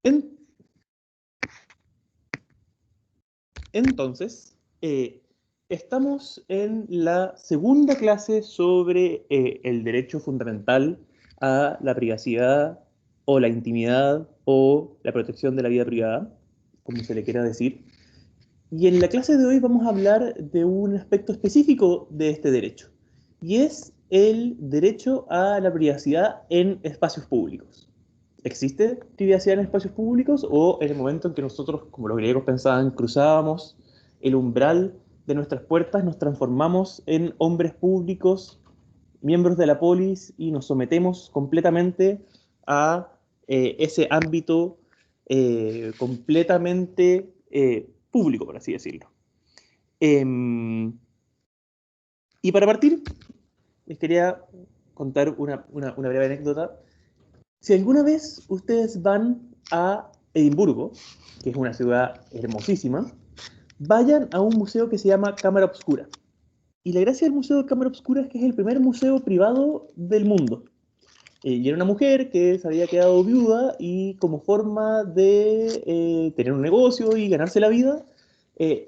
En- entonces, estamos en la segunda clase sobre el derecho fundamental a la privacidad o la intimidad o la protección de la vida privada, como se le quiera decir. Y en la clase de hoy vamos a hablar de un aspecto específico de este derecho, y es el derecho a la privacidad en espacios públicos. ¿Existe privacidad en espacios públicos o en el momento en que nosotros, como los griegos pensaban, cruzábamos el umbral de nuestras puertas, nos transformamos en hombres públicos, miembros de la polis y nos sometemos completamente a ese ámbito completamente público, por así decirlo? Em, y para partir, les quería contar una breve anécdota. Si alguna vez ustedes van a Edimburgo, que es una ciudad hermosísima, vayan a un museo que se llama Cámara Obscura. Y la gracia del Museo de Cámara Obscura es que es el primer museo privado del mundo. Y era una mujer que se había quedado viuda y como forma de tener un negocio y ganarse la vida,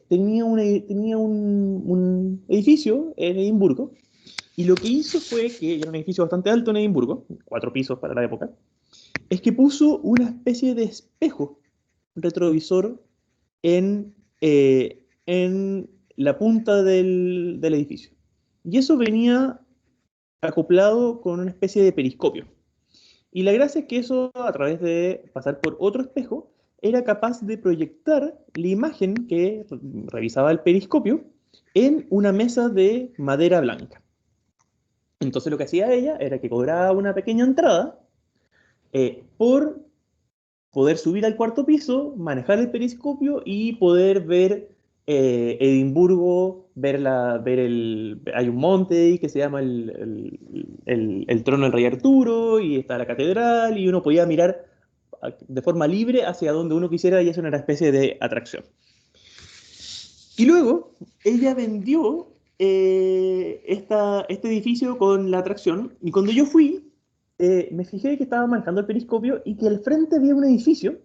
tenía un edificio en Edimburgo. Y lo que hizo fue que, era un edificio bastante alto en Edimburgo, 4 pisos para la época, es que puso una especie de espejo retrovisor en la punta del edificio. Y eso venía acoplado con una especie de periscopio. Y la gracia es que eso, a través de pasar por otro espejo, era capaz de proyectar la imagen que revisaba el periscopio en una mesa de madera blanca. Entonces lo que hacía ella era que cobraba una pequeña entrada por poder subir al cuarto piso, manejar el periscopio y poder ver Edimburgo, hay un monte ahí que se llama el trono del rey Arturo y está la catedral y uno podía mirar de forma libre hacia donde uno quisiera y eso era una especie de atracción. Y luego ella vendió este edificio con la atracción y cuando yo fui me fijé que estaba manejando el periscopio y que al frente había un edificio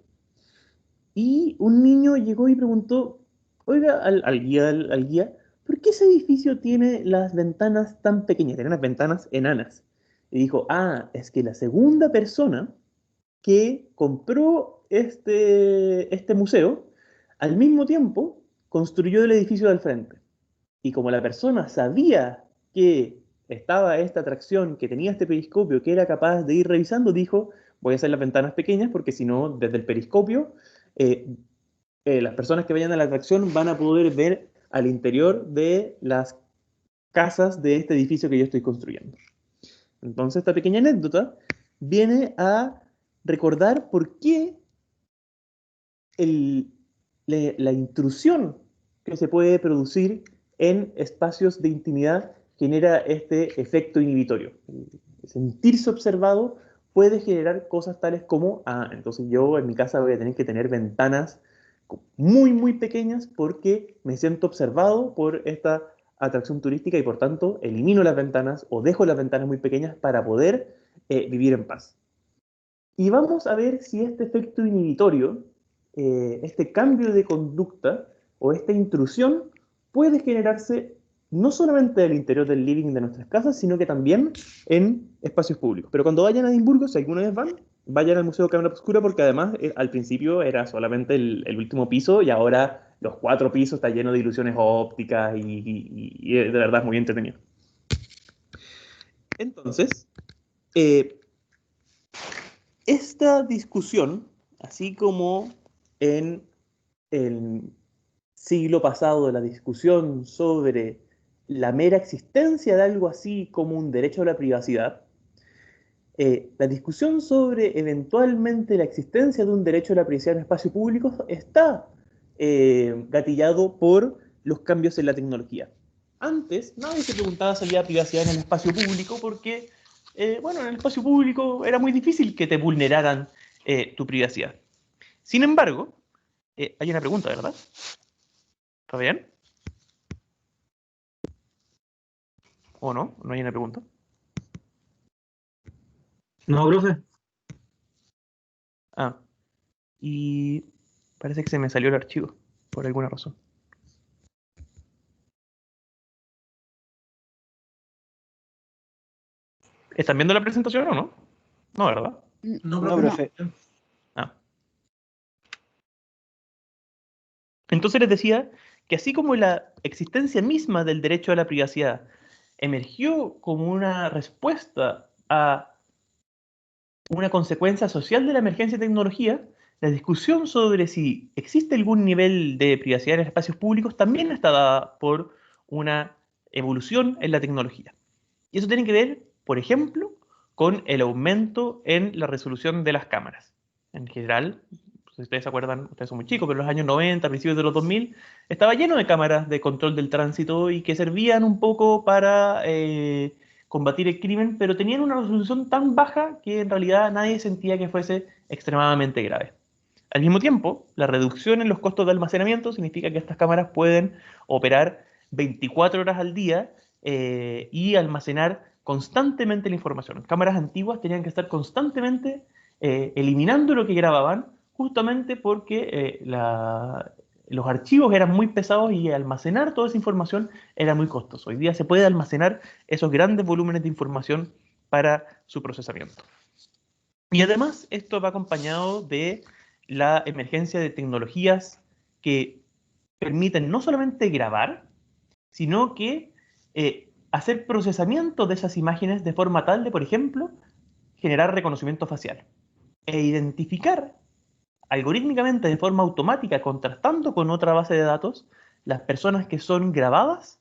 y un niño llegó y preguntó, oiga, al guía, ¿por qué ese edificio tiene las ventanas tan pequeñas? Tiene unas ventanas enanas. Y dijo, es que la segunda persona que compró este museo, al mismo tiempo construyó el edificio del frente. Y como la persona sabía que estaba esta atracción, que tenía este periscopio, que era capaz de ir revisando, dijo, voy a hacer las ventanas pequeñas porque si no, desde el periscopio, eh, las personas que vayan a la atracción van a poder ver al interior de las casas de este edificio que yo estoy construyendo. Entonces, esta pequeña anécdota viene a recordar por qué el, la intrusión que se puede producir en espacios de intimidad genera este efecto inhibitorio. Sentirse observado puede generar cosas tales como, entonces yo en mi casa voy a tener que tener ventanas muy, muy pequeñas porque me siento observado por esta atracción turística y por tanto elimino las ventanas o dejo las ventanas muy pequeñas para poder vivir en paz. Y vamos a ver si este efecto inhibitorio, este cambio de conducta o esta intrusión puede generarse no solamente al interior del living de nuestras casas, sino que también en espacios públicos. Pero cuando vayan a Edimburgo, si alguna vez van, vayan al Museo de Cámara Obscura porque además al principio era solamente el último piso y ahora los 4 pisos está lleno de ilusiones ópticas y de verdad es muy entretenido. Entonces, eh, esta discusión, así como en el siglo pasado la discusión sobre la mera existencia de algo así como un derecho a la privacidad, la discusión sobre eventualmente la existencia de un derecho a la privacidad en espacios públicos está gatillado por los cambios en la tecnología. Antes nadie se preguntaba si había privacidad en el espacio público porque, bueno, en el espacio público era muy difícil que te vulneraran tu privacidad. Sin embargo, hay una pregunta, ¿verdad? ¿Está bien? ¿O no? ¿No hay una pregunta? No, profe. Ah, y parece que se me salió el archivo, por alguna razón. ¿Están viendo la presentación o no? No, ¿verdad? No, No, profe. profe. Ah. Entonces les decía que así como la existencia misma del derecho a la privacidad emergió como una respuesta a una consecuencia social de la emergencia de tecnología, la discusión sobre si existe algún nivel de privacidad en los espacios públicos también está dada por una evolución en la tecnología. Y eso tiene que ver, por ejemplo, con el aumento en la resolución de las cámaras. En general, si ustedes se acuerdan, ustedes son muy chicos, pero en los años 90, principios de los 2000, estaba lleno de cámaras de control del tránsito y que servían un poco para combatir el crimen, pero tenían una resolución tan baja que en realidad nadie sentía que fuese extremadamente grave. Al mismo tiempo, la reducción en los costos de almacenamiento significa que estas cámaras pueden operar 24 horas al día y almacenar constantemente la información. Cámaras antiguas tenían que estar constantemente eliminando lo que grababan, justamente porque los archivos eran muy pesados y almacenar toda esa información era muy costoso. Hoy día se puede almacenar esos grandes volúmenes de información para su procesamiento. Y además, esto va acompañado de la emergencia de tecnologías que permiten no solamente grabar, sino que hacer procesamiento de esas imágenes de forma tal de, por ejemplo, generar reconocimiento facial e identificar algorítmicamente de forma automática, contrastando con otra base de datos, las personas que son grabadas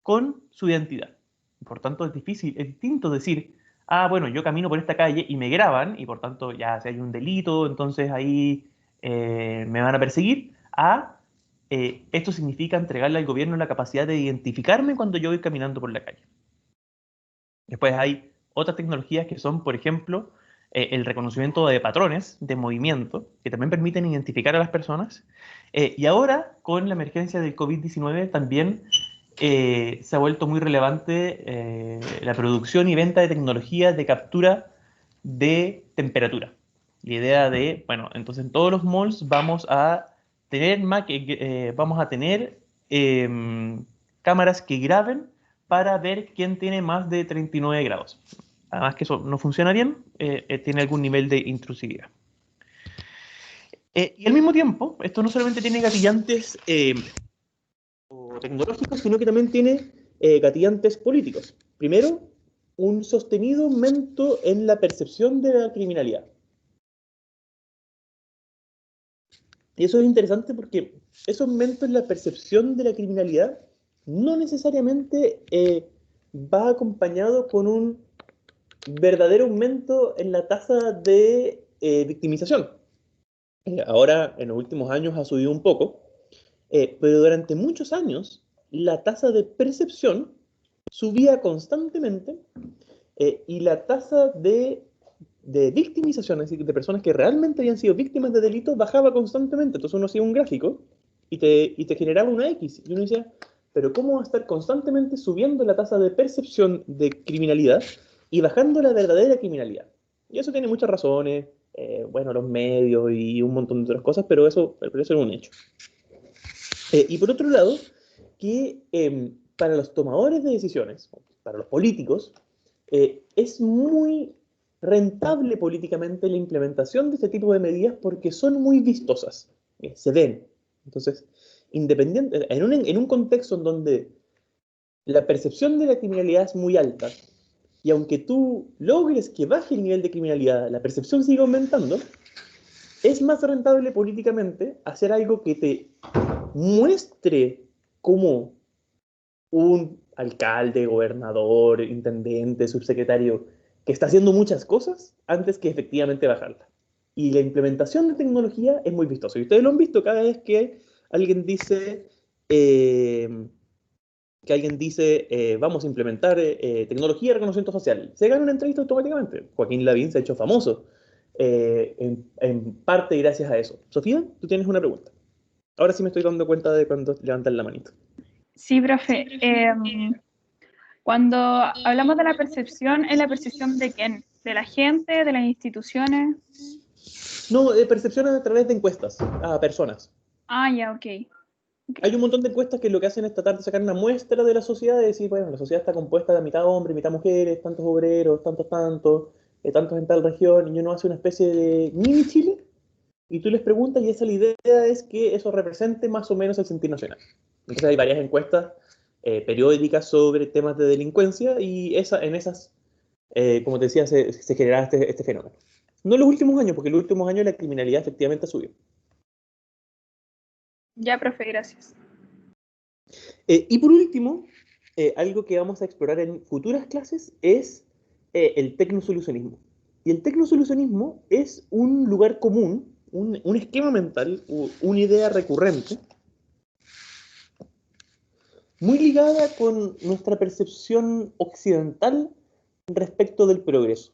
con su identidad. Por tanto, es distinto decir, ah, bueno, yo camino por esta calle y me graban, y por tanto ya si hay un delito, entonces ahí me van a perseguir, esto significa entregarle al gobierno la capacidad de identificarme cuando yo voy caminando por la calle. Después hay otras tecnologías que son, por ejemplo, el reconocimiento de patrones de movimiento, que también permiten identificar a las personas. Y ahora, con la emergencia del COVID-19, también se ha vuelto muy relevante la producción y venta de tecnologías de captura de temperatura. La idea de, bueno, entonces en todos los malls vamos a tener, cámaras que graben para ver quién tiene más de 39 grados. Además que eso no funciona bien, tiene algún nivel de intrusividad. Y al mismo tiempo, esto no solamente tiene gatillantes tecnológicos, sino que también tiene gatillantes políticos. Primero, un sostenido aumento en la percepción de la criminalidad. Y eso es interesante porque ese aumento en la percepción de la criminalidad no necesariamente va acompañado con un verdadero aumento en la tasa de victimización. Ahora, en los últimos años ha subido un poco, pero durante muchos años la tasa de percepción subía constantemente y la tasa de victimización, es decir, de personas que realmente habían sido víctimas de delitos, bajaba constantemente. Entonces uno hacía un gráfico y te generaba una X. Y uno decía, pero ¿cómo va a estar constantemente subiendo la tasa de percepción de criminalidad y bajando la verdadera criminalidad? Y eso tiene muchas razones, bueno, los medios y un montón de otras cosas, pero eso es un hecho. Y por otro lado, que para los tomadores de decisiones, para los políticos, es muy rentable políticamente la implementación de este tipo de medidas porque son muy vistosas, se ven. Entonces, independiente, en un contexto en donde la percepción de la criminalidad es muy alta, y aunque tú logres que baje el nivel de criminalidad, la percepción sigue aumentando, es más rentable políticamente hacer algo que te muestre cómo un alcalde, gobernador, intendente, subsecretario, que está haciendo muchas cosas antes que efectivamente bajarla. Y la implementación de tecnología es muy vistosa. Y ustedes lo han visto cada vez que alguien dice, vamos a implementar tecnología de reconocimiento facial. Se gana una entrevista automáticamente. Joaquín Lavín se ha hecho famoso, en parte gracias a eso. Sofía, tú tienes una pregunta. Ahora sí me estoy dando cuenta de cuando levantan la manito. Sí, profe. Cuando hablamos de la percepción, ¿es la percepción de quién? ¿De la gente? ¿De las instituciones? No, percepción a través de encuestas a personas. Ah, ya, ok. Hay un montón de encuestas que lo que hacen es tratar de sacar una muestra de la sociedad y decir, bueno, la sociedad está compuesta de mitad hombres, mitad mujeres, tantos obreros, tantos en tal región, y uno hace una especie de mini Chile, y tú les preguntas, y esa la idea es que eso represente más o menos el sentir nacional. Entonces hay varias encuestas periódicas sobre temas de delincuencia, y en esas, como te decía, se generaba este fenómeno. No en los últimos años, porque en los últimos años la criminalidad efectivamente ha subido. Ya, profe, gracias. Y por último, algo que vamos a explorar en futuras clases es el tecnosolucionismo. Y el tecnosolucionismo es un lugar común, un esquema mental, una idea recurrente, muy ligada con nuestra percepción occidental respecto del progreso.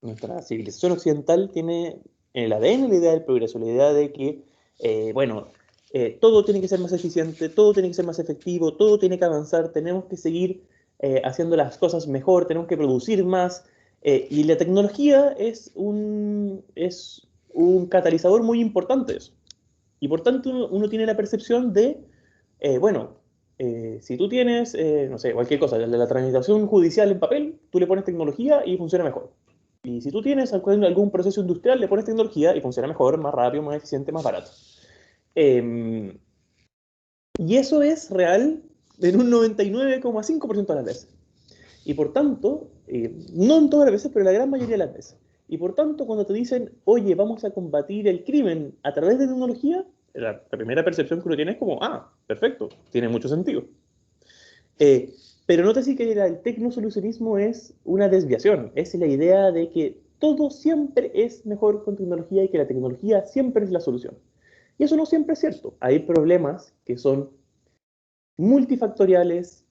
Nuestra civilización occidental tiene en el ADN la idea del progreso, la idea de que, bueno, todo tiene que ser más eficiente, todo tiene que ser más efectivo, todo tiene que avanzar, tenemos que seguir haciendo las cosas mejor, tenemos que producir más, y la tecnología es un catalizador muy importante de eso. Y por tanto uno tiene la percepción de, bueno, si tú tienes, no sé, cualquier cosa, la tramitación judicial en papel, tú le pones tecnología y funciona mejor. Y si tú tienes algún proceso industrial, le pones tecnología y funciona mejor, más rápido, más eficiente, más barato. Eh, y eso es real en un 99,5% de las veces. Y por tanto, no en todas las veces, pero la gran mayoría de las veces. Y por tanto, cuando te dicen, oye, vamos a combatir el crimen a través de tecnología, la primera percepción que uno tiene es como, ah, perfecto, tiene mucho sentido. Eh, pero nótese que el tecnosolucionismo es una desviación, es la idea de que todo siempre es mejor con tecnología y que la tecnología siempre es la solución. Y eso no siempre es cierto. Hay problemas que son multifactoriales,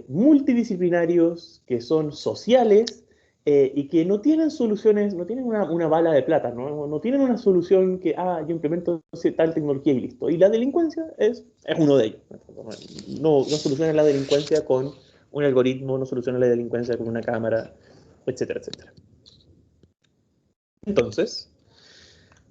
multidisciplinarios, que son sociales y que no tienen soluciones, no tienen una bala de plata, no tienen una solución que, yo implemento tal tecnología y listo. Y la delincuencia es uno de ellos. No soluciona la delincuencia con un algoritmo, no soluciona la delincuencia con una cámara, etcétera, etcétera. Entonces,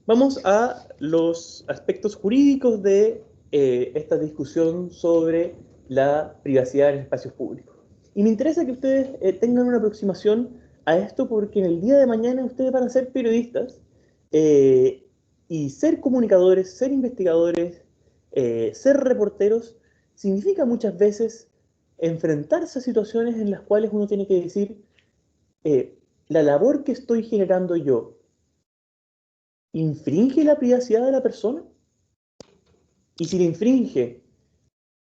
vamos a los aspectos jurídicos de esta discusión sobre la privacidad en espacios públicos. Y me interesa que ustedes tengan una aproximación a esto porque en el día de mañana ustedes van a ser periodistas eh, y ser comunicadores, ser investigadores, ser reporteros, significa muchas veces enfrentarse a situaciones en las cuales uno tiene que decir, la labor que estoy generando yo, ¿infringe la privacidad de la persona? Y si la infringe,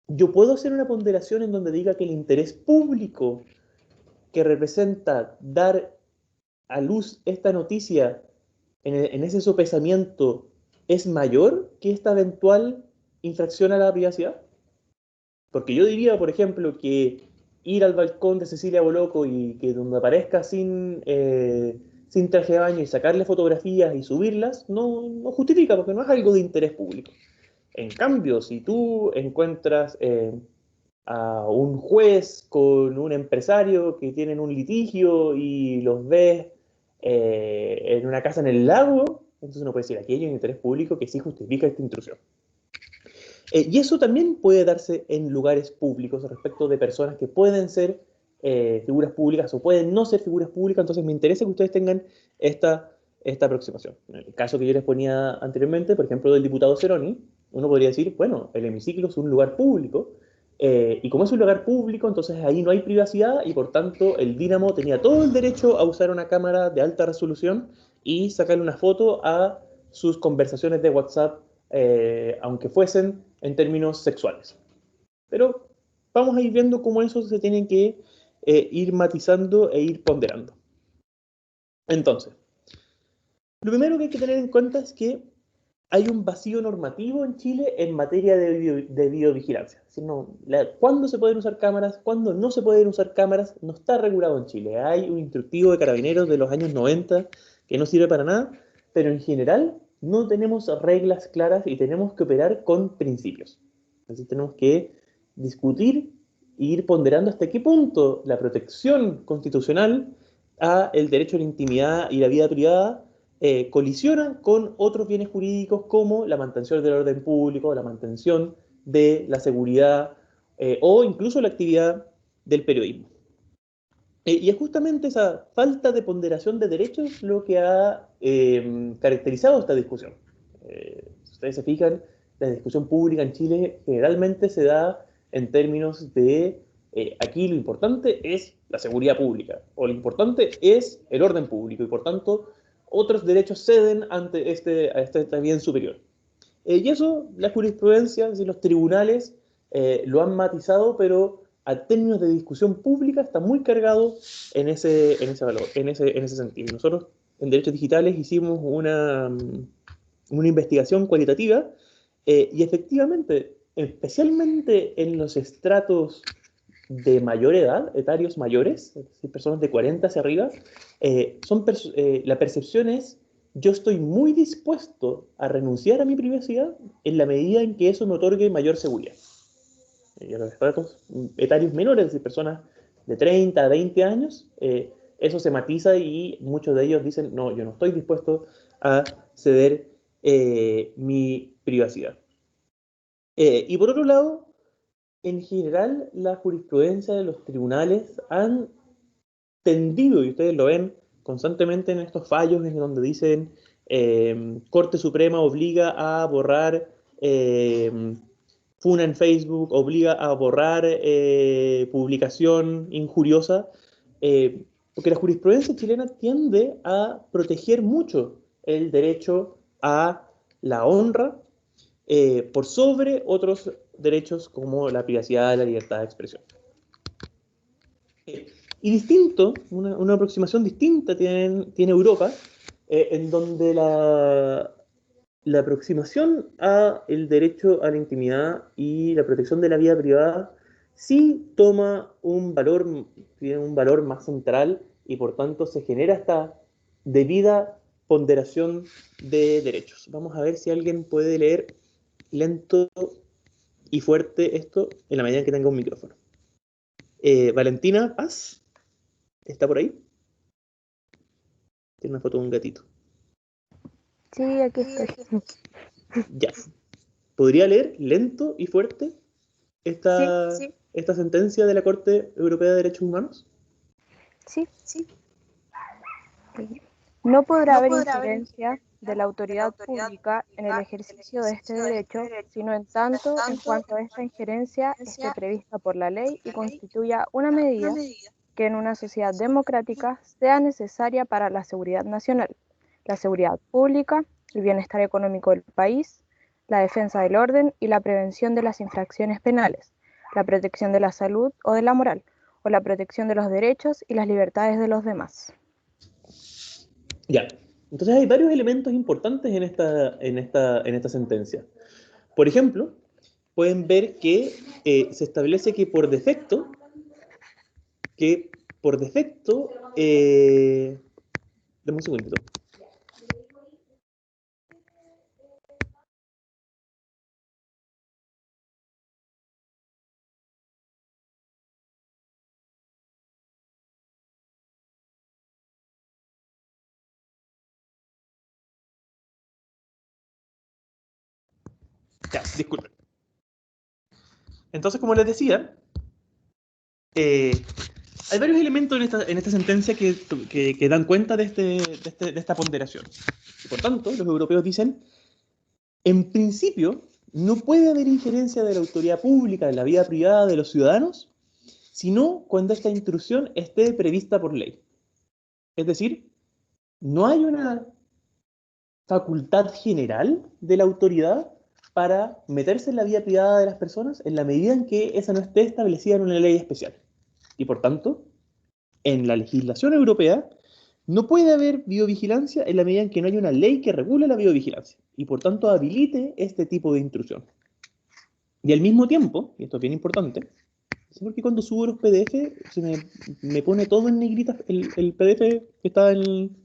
yo puedo hacer una ponderación en donde diga que el interés público que representa dar a luz esta noticia en ese sopesamiento es mayor que esta eventual infracción a la privacidad. Porque yo diría, por ejemplo, que ir al balcón de Cecilia Boloco y que donde aparezca sin traje de baño y sacarle fotografías y subirlas, no justifica, porque no es algo de interés público. En cambio, si tú encuentras a un juez con un empresario que tienen un litigio y los ves en una casa en el lago, entonces uno puede decir, aquí hay un interés público que sí justifica esta intrusión. Y eso también puede darse en lugares públicos respecto de personas que pueden ser figuras públicas o pueden no ser figuras públicas, entonces me interesa que ustedes tengan esta aproximación. En el caso que yo les ponía anteriormente, por ejemplo, del diputado Ceroni, uno podría decir, bueno, el hemiciclo es un lugar público, y como es un lugar público, entonces ahí no hay privacidad y por tanto el Dínamo tenía todo el derecho a usar una cámara de alta resolución y sacarle una foto a sus conversaciones de WhatsApp, aunque fuesen en términos sexuales. Pero vamos a ir viendo cómo eso se tiene que ir matizando e ir ponderando. Entonces, lo primero que hay que tener en cuenta es que hay un vacío normativo en Chile en materia de videovigilancia. Es decir, cuándo se pueden usar cámaras, cuándo no se pueden usar cámaras, no está regulado en Chile. Hay un instructivo de carabineros de los años 90 que no sirve para nada, pero en general no tenemos reglas claras y tenemos que operar con principios. Entonces tenemos que discutir e ir ponderando hasta qué punto la protección constitucional a el derecho a la intimidad y la vida privada colisionan con otros bienes jurídicos como la mantención del orden público, la mantención de la seguridad o incluso la actividad del periodismo. Y es justamente esa falta de ponderación de derechos lo que ha caracterizado esta discusión. Si ustedes se fijan, la discusión pública en Chile generalmente se da en términos de aquí lo importante es la seguridad pública o lo importante es el orden público y por tanto otros derechos ceden ante a este bien superior. Y eso, la jurisprudencia, y los tribunales lo han matizado, pero a términos de discusión pública está muy cargado en ese valor, en ese sentido. Y nosotros en Derechos Digitales hicimos una investigación cualitativa y efectivamente, especialmente en los estratos de mayor edad, etarios mayores, es decir, personas de 40 hacia arriba, la percepción es yo estoy muy dispuesto a renunciar a mi privacidad en la medida en que eso me otorgue mayor seguridad. Y a los estratos etarios menores, es decir, personas de 30 a 20 años, eso se matiza y muchos de ellos dicen, no, yo no estoy dispuesto a ceder mi privacidad. Y por otro lado, en general, la jurisprudencia de los tribunales han tendido, y ustedes lo ven constantemente en estos fallos en donde dicen Corte Suprema obliga a borrar funa en Facebook, obliga a borrar publicación injuriosa, porque la jurisprudencia chilena tiende a proteger mucho el derecho a la honra por sobre otros derechos como la privacidad, la libertad de expresión. Y distinto, una aproximación distinta tiene Europa, en donde la aproximación a el derecho a la intimidad y la protección de la vida privada sí tiene un valor más central y por tanto se genera esta debida ponderación de derechos. Vamos a ver si alguien puede leer lento y fuerte esto en la medida en que tenga un micrófono. Valentina Paz. ¿Está por ahí? Tiene una foto de un gatito. Sí, aquí estoy. Ya. ¿Podría leer lento y fuerte esta, Sí. esta sentencia de la Corte Europea de Derechos Humanos? Sí. No podrá haber injerencia de la autoridad pública en el ejercicio de este derecho, sino en tanto en cuanto esta injerencia esté prevista por la ley y constituya una medida que en una sociedad democrática sea necesaria para la seguridad nacional, la seguridad pública, el bienestar económico del país, la defensa del orden y la prevención de las infracciones penales, la protección de la salud o de la moral, o la protección de los derechos y las libertades de los demás. Ya. Entonces hay varios elementos importantes en esta sentencia. Por ejemplo, pueden ver que se establece que por defecto, dame un segundito. Ya, disculpen. Entonces, como les decía, hay varios elementos en esta sentencia que dan cuenta de esta ponderación. Y por tanto, los europeos dicen, en principio, no puede haber injerencia de la autoridad pública en la vida privada de los ciudadanos, sino cuando esta intrusión esté prevista por ley. Es decir, no hay una facultad general de la autoridad para meterse en la vida privada de las personas en la medida en que esa no esté establecida en una ley especial. Y por tanto, en la legislación europea no puede haber biovigilancia en la medida en que no haya una ley que regule la biovigilancia y por tanto habilite este tipo de intrusión. Y al mismo tiempo, y esto es bien importante, no sé por qué cuando subo los PDF me pone todo en negritas, el PDF que está en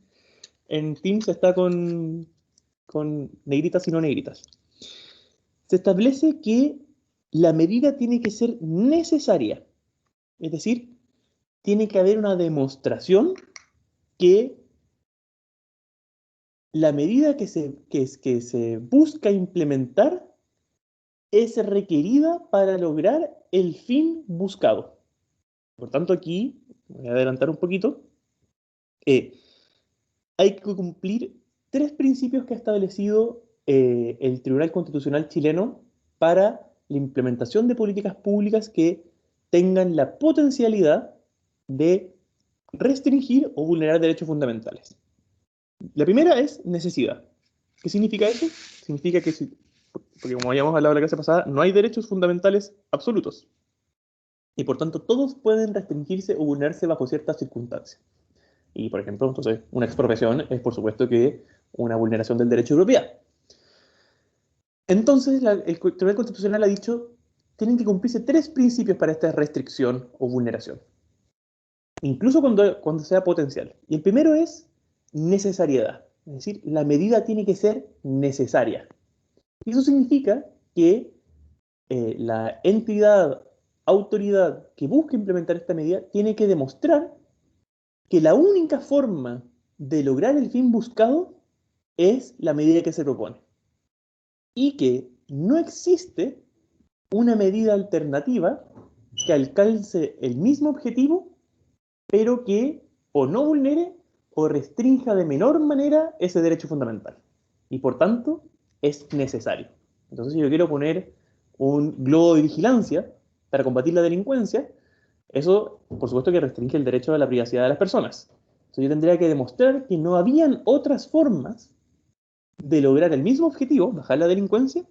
Teams está con negritas y no negritas. Se establece que la medida tiene que ser necesaria, es decir, tiene que haber una demostración que la medida que se busca implementar es requerida para lograr el fin buscado. Por tanto, aquí, voy a adelantar un poquito, hay que cumplir 3 principios que ha establecido el Tribunal Constitucional chileno para la implementación de políticas públicas que tengan la potencialidad de restringir o vulnerar derechos fundamentales. La primera es necesidad. ¿Qué significa eso? Significa que, porque como habíamos hablado la clase pasada, no hay derechos fundamentales absolutos. Y por tanto, todos pueden restringirse o vulnerarse bajo ciertas circunstancias. Y, por ejemplo, entonces, una expropiación es, por supuesto, que una vulneración del derecho de propiedad. Entonces, el Tribunal Constitucional ha dicho, tienen que cumplirse 3 principios para esta restricción o vulneración. Incluso cuando sea potencial. Y el primero es necesariedad. Es decir, la medida tiene que ser necesaria. Y eso significa que la entidad, autoridad que busque implementar esta medida tiene que demostrar que la única forma de lograr el fin buscado es la medida que se propone. Y que no existe una medida alternativa que alcance el mismo objetivo, pero que o no vulnere o restrinja de menor manera ese derecho fundamental. Y por tanto, es necesario. Entonces, si yo quiero poner un globo de vigilancia para combatir la delincuencia, eso, por supuesto, que restringe el derecho a la privacidad de las personas. Entonces, yo tendría que demostrar que no habían otras formas de lograr el mismo objetivo, bajar la delincuencia,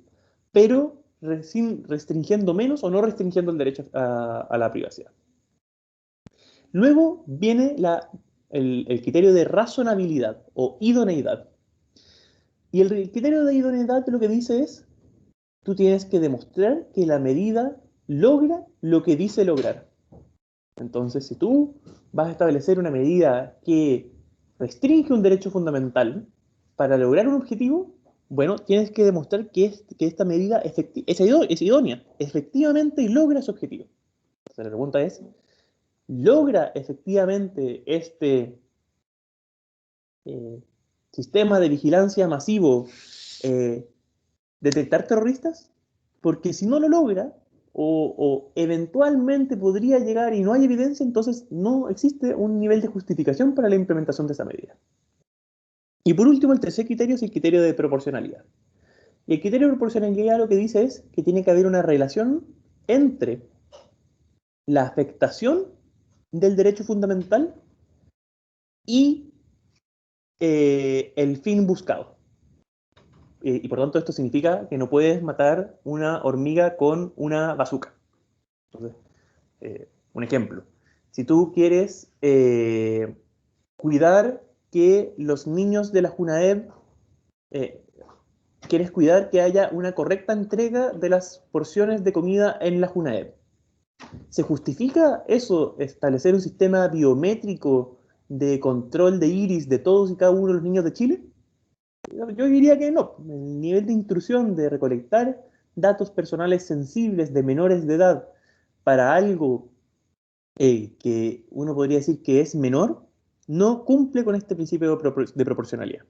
pero restringiendo menos o no restringiendo el derecho a la privacidad. Luego viene el criterio de razonabilidad o idoneidad. Y el criterio de idoneidad lo que dice es, tú tienes que demostrar que la medida logra lo que dice lograr. Entonces, si tú vas a establecer una medida que restringe un derecho fundamental para lograr un objetivo, bueno, tienes que demostrar que esta medida es idónea, efectivamente logra su objetivo. Entonces, la pregunta es, ¿logra efectivamente este sistema de vigilancia masivo detectar terroristas? Porque si no lo logra, o eventualmente podría llegar y no hay evidencia, entonces no existe un nivel de justificación para la implementación de esa medida. Y por último, el tercer criterio es el criterio de proporcionalidad. Y el criterio de proporcionalidad lo que dice es que tiene que haber una relación entre la afectación del derecho fundamental y el fin buscado. Y por tanto esto significa que no puedes matar una hormiga con una bazooka. Entonces, un ejemplo. Si tú quieres cuidar que los niños de la Junaed, quieres cuidar que haya una correcta entrega de las porciones de comida en la Junaed. ¿Se justifica eso, establecer un sistema biométrico de control de iris de todos y cada uno de los niños de Chile? Yo diría que no. El nivel de intrusión de recolectar datos personales sensibles de menores de edad para algo que uno podría decir que es menor, no cumple con este principio de proporcionalidad.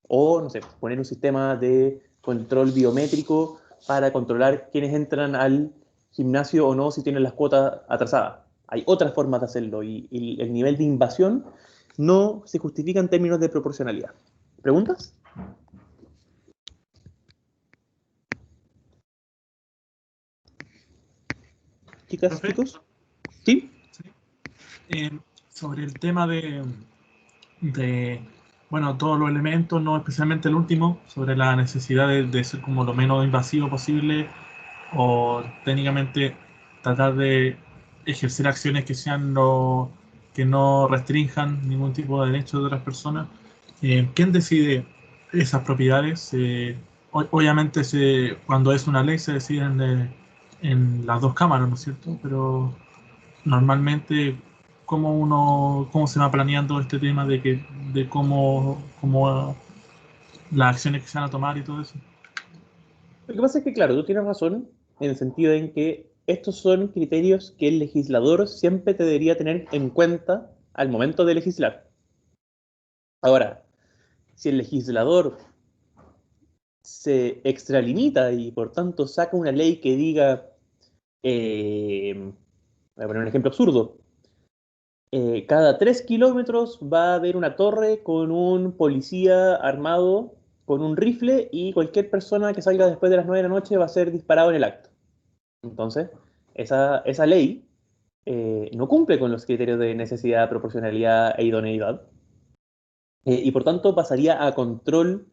O, no sé, poner un sistema de control biométrico para controlar quiénes entran al gimnasio o no si tienen las cuotas atrasadas. Hay otras formas de hacerlo y el nivel de invasión no se justifica en términos de proporcionalidad. ¿Preguntas? Chicas, Profe, chicos. ¿Sí? sobre el tema bueno, todos los elementos, no especialmente el último, sobre la necesidad de ser como lo menos invasivo posible o técnicamente tratar de ejercer acciones que sean que no restrinjan ningún tipo de derecho de otras personas. ¿Quién decide esas propiedades? Obviamente cuando es una ley se deciden en las dos cámaras, ¿no es cierto? Pero normalmente cómo se va planeando este tema de cómo las acciones que se van a tomar y todo eso. Lo que pasa es que, claro, tú tienes razón en el sentido en que estos son criterios que el legislador siempre te debería tener en cuenta al momento de legislar. Ahora, si el legislador se extralimita y por tanto saca una ley que diga, voy a poner un ejemplo absurdo, cada 3 kilómetros va a haber una torre con un policía armado con un rifle y cualquier persona que salga después de las 9 de la noche va a ser disparado en el acto. Entonces, esa ley no cumple con los criterios de necesidad, proporcionalidad e idoneidad, y por tanto pasaría a control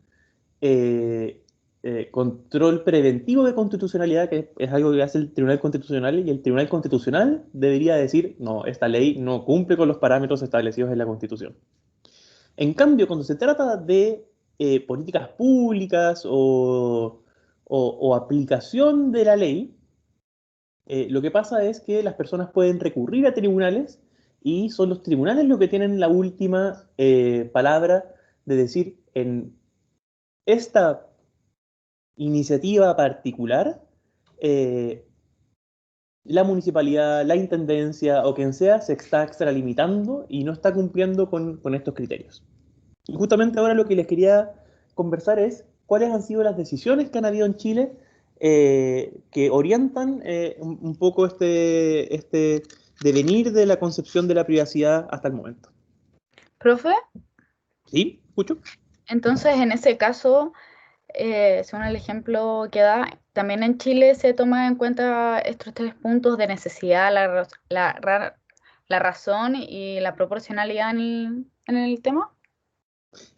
preventivo de constitucionalidad, que es algo que hace el Tribunal Constitucional, y el Tribunal Constitucional debería decir, no, esta ley no cumple con los parámetros establecidos en la Constitución. En cambio, cuando se trata de políticas públicas o aplicación de la ley, lo que pasa es que las personas pueden recurrir a tribunales y son los tribunales los que tienen la última palabra de decir en esta iniciativa particular, la municipalidad, la intendencia o quien sea se está extralimitando y no está cumpliendo con estos criterios. Y justamente ahora lo que les quería conversar es cuáles han sido las decisiones que han habido en Chile que orientan un poco este devenir de la concepción de la privacidad hasta el momento. Profe, ¿Sí? ¿Escucho? entonces en ese caso, según el ejemplo que da, también en Chile se toma en cuenta estos 3 puntos de necesidad, la razón y la proporcionalidad en el tema.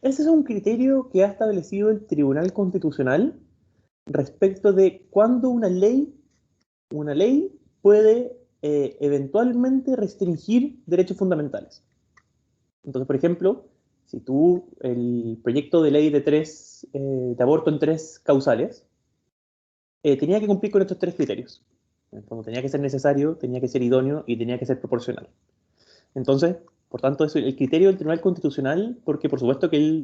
Ese es un criterio que ha establecido el Tribunal Constitucional respecto de cuándo una ley puede eventualmente restringir derechos fundamentales. Entonces, por ejemplo, si el proyecto de ley de aborto en 3 causales, tenía que cumplir con estos 3 criterios. Entonces, tenía que ser necesario, tenía que ser idóneo y tenía que ser proporcional. Entonces, por tanto, es el criterio del Tribunal Constitucional, porque por supuesto que el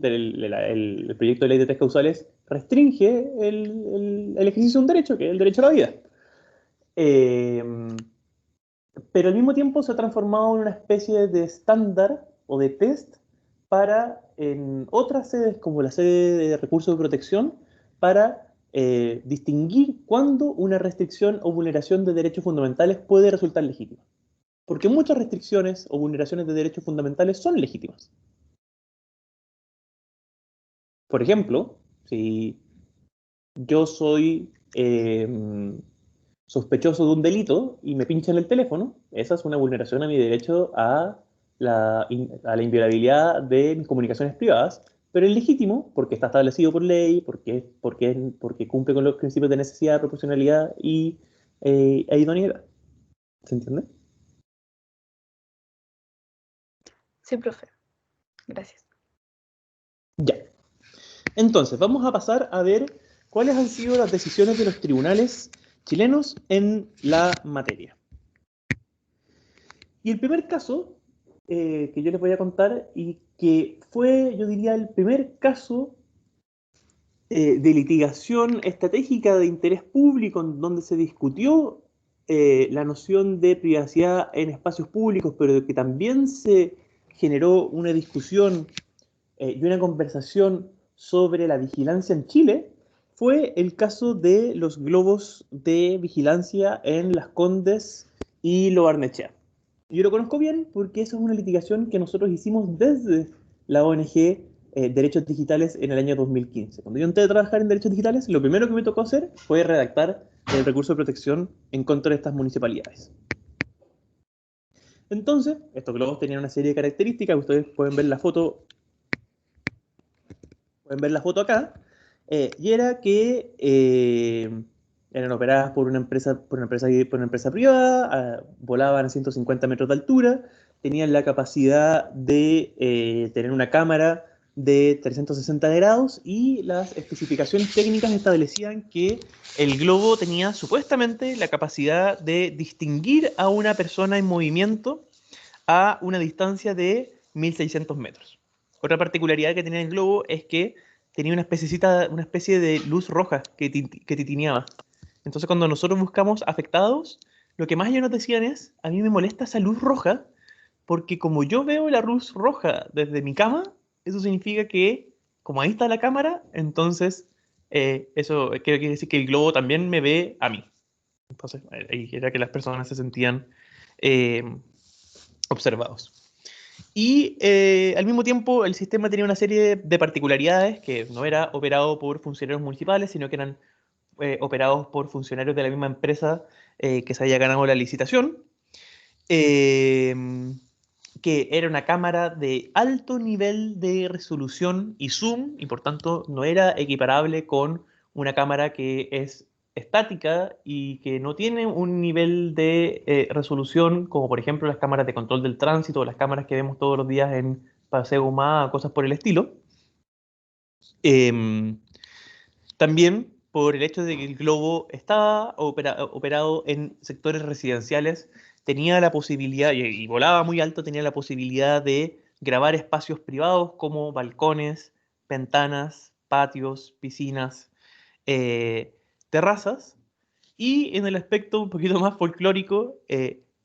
proyecto de ley de 3 causales restringe el ejercicio de un derecho, que es el derecho a la vida. Pero al mismo tiempo se ha transformado en una especie de estándar o de test para en otras sedes, como la sede de recursos de protección, para distinguir cuándo una restricción o vulneración de derechos fundamentales puede resultar legítima. Porque muchas restricciones o vulneraciones de derechos fundamentales son legítimas. Por ejemplo, si yo soy sospechoso de un delito y me pinchan el teléfono, esa es una vulneración a mi derecho a la inviolabilidad de mis comunicaciones privadas, pero es legítimo porque está establecido por ley, porque cumple con los principios de necesidad, proporcionalidad e idoneidad. ¿Se entiende? Sí, profe. Gracias. Ya. Entonces, vamos a pasar a ver cuáles han sido las decisiones de los tribunales chilenos en la materia. Y el primer caso que yo les voy a contar y que fue, yo diría, el primer caso de litigación estratégica de interés público en donde se discutió la noción de privacidad en espacios públicos, pero que también se generó una discusión y una conversación sobre la vigilancia en Chile, fue el caso de los globos de vigilancia en Las Condes y Lo Barnechea. Yo lo conozco bien porque esa es una litigación que nosotros hicimos desde la ONG Derechos Digitales en el año 2015. Cuando yo entré a trabajar en Derechos Digitales, lo primero que me tocó hacer fue redactar el recurso de protección en contra de estas municipalidades. Entonces, estos globos tenían una serie de características, ustedes pueden ver la foto acá, y era que eran operadas por una empresa privada, volaban a 150 metros de altura, tenían la capacidad de tener una cámara de 360 grados y las especificaciones técnicas establecían que el globo tenía supuestamente la capacidad de distinguir a una persona en movimiento a una distancia de 1600 metros. Otra particularidad que tenía el globo es que tenía una especie de luz roja que titineaba. Entonces cuando nosotros buscamos afectados, lo que más ellos nos decían es, a mí me molesta esa luz roja, porque como yo veo la luz roja desde mi cama, eso significa que como ahí está la cámara, entonces eso quiere decir que el globo también me ve a mí. Entonces, ahí era que las personas se sentían observados. Y al mismo tiempo el sistema tenía una serie de particularidades que no era operado por funcionarios municipales, sino que eran operados por funcionarios de la misma empresa que se había ganado la licitación, que era una cámara de alto nivel de resolución y zoom, y por tanto no era equiparable con una cámara que es estática y que no tiene un nivel de resolución como por ejemplo las cámaras de control del tránsito o las cámaras que vemos todos los días en Paseo Humada, cosas por el estilo. También por el hecho de que el globo estaba operado en sectores residenciales, tenía la posibilidad, y volaba muy alto, tenía la posibilidad de grabar espacios privados como balcones, ventanas, patios, piscinas, terrazas. Y en el aspecto un poquito más folclórico,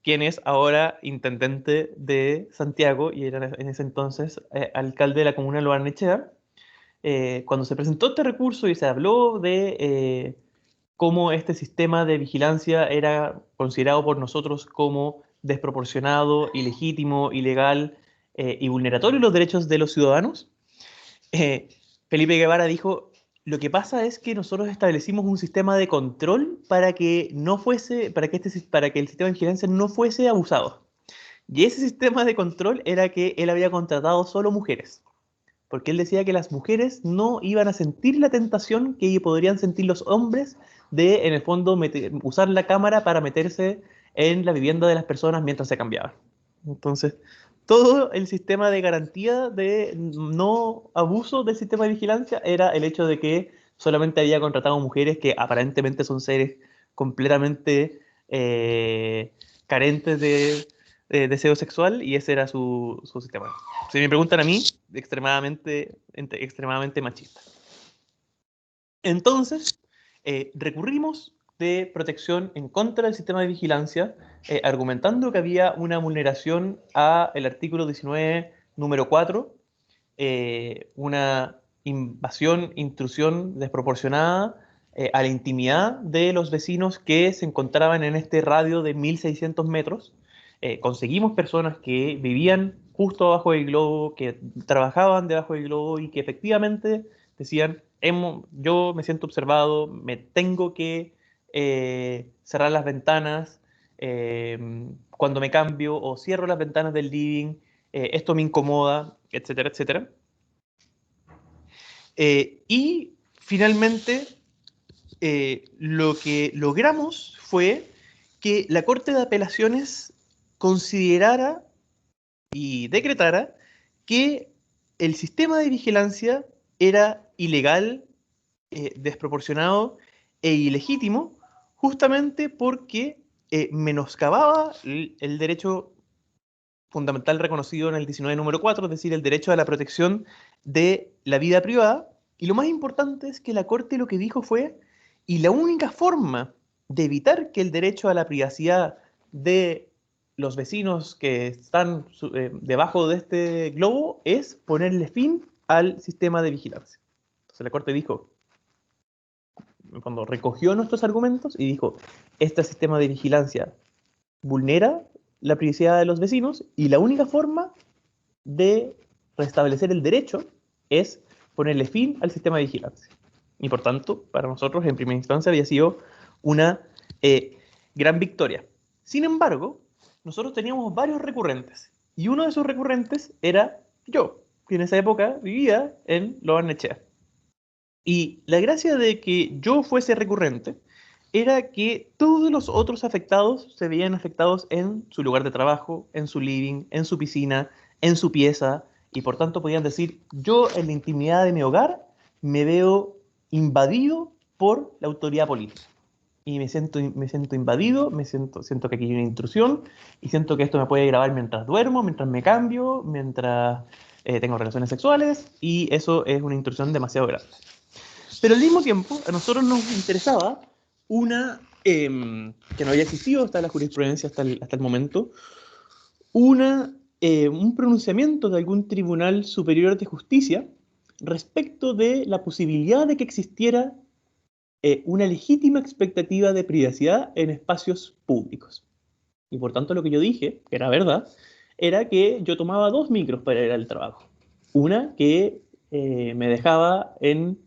quien es ahora intendente de Santiago y era en ese entonces alcalde de la comuna de Lo Barnechea, cuando se presentó este recurso y se habló de cómo este sistema de vigilancia era considerado por nosotros como desproporcionado, ilegítimo, ilegal y vulneratorio de los derechos de los ciudadanos, eh, Felipe Guevara dijo, lo que pasa es que nosotros establecimos un sistema de control para que no fuese, para que el sistema de vigilancia no fuese abusado. Y ese sistema de control era que él había contratado solo mujeres, porque él decía que las mujeres no iban a sentir la tentación que podrían sentir los hombres de, en el fondo, usar la cámara para meterse en la vivienda de las personas mientras se cambiaban. Entonces, todo el sistema de garantía de no abuso del sistema de vigilancia era el hecho de que solamente había contratado mujeres que aparentemente son seres completamente carentes de deseo sexual, y ese era su sistema. Si me preguntan a mí, extremadamente machista. Entonces, recurrimos de protección en contra del sistema de vigilancia, argumentando que había una vulneración al artículo 19, número 4, una invasión, intrusión desproporcionada a la intimidad de los vecinos que se encontraban en este radio de 1.600 metros. Conseguimos personas que vivían justo abajo del globo, que trabajaban debajo del globo y que efectivamente decían, yo me siento observado, me tengo que cerrar las ventanas cuando me cambio o cierro las ventanas del living, esto me incomoda, etcétera, etcétera. Y finalmente lo que logramos fue que la Corte de Apelaciones considerara y decretara que el sistema de vigilancia era ilegal, desproporcionado e ilegítimo, justamente porque menoscababa el derecho fundamental reconocido en el 19 número 4, es decir, el derecho a la protección de la vida privada. Y lo más importante es que la Corte lo que dijo fue, y la única forma de evitar que el derecho a la privacidad de los vecinos que están debajo de este globo es ponerle fin al sistema de vigilancia. Entonces la Corte dijo, cuando recogió nuestros argumentos y dijo, este sistema de vigilancia vulnera la privacidad de los vecinos y la única forma de restablecer el derecho es ponerle fin al sistema de vigilancia. Y por tanto, para nosotros, en primera instancia, había sido una gran victoria. Sin embargo, nosotros teníamos varios recurrentes. Y uno de esos recurrentes era yo, que en esa época vivía en Lo Barnechea. Y la gracia de que yo fuese recurrente era que todos los otros afectados se veían afectados en su lugar de trabajo, en su living, en su piscina, en su pieza, y por tanto podían decir, yo en la intimidad de mi hogar me veo invadido por la autoridad política. Y me siento invadido, siento que aquí hay una intrusión, y siento que esto me puede grabar mientras duermo, mientras me cambio, mientras tengo relaciones sexuales, y eso es una intrusión demasiado grande. Pero al mismo tiempo, a nosotros nos interesaba una, que no había existido hasta la jurisprudencia hasta el momento, un pronunciamiento de algún tribunal superior de justicia respecto de la posibilidad de que existiera una legítima expectativa de privacidad en espacios públicos. Y por tanto lo que yo dije, que era verdad, era que yo tomaba 2 micros para ir al trabajo. Una que me dejaba en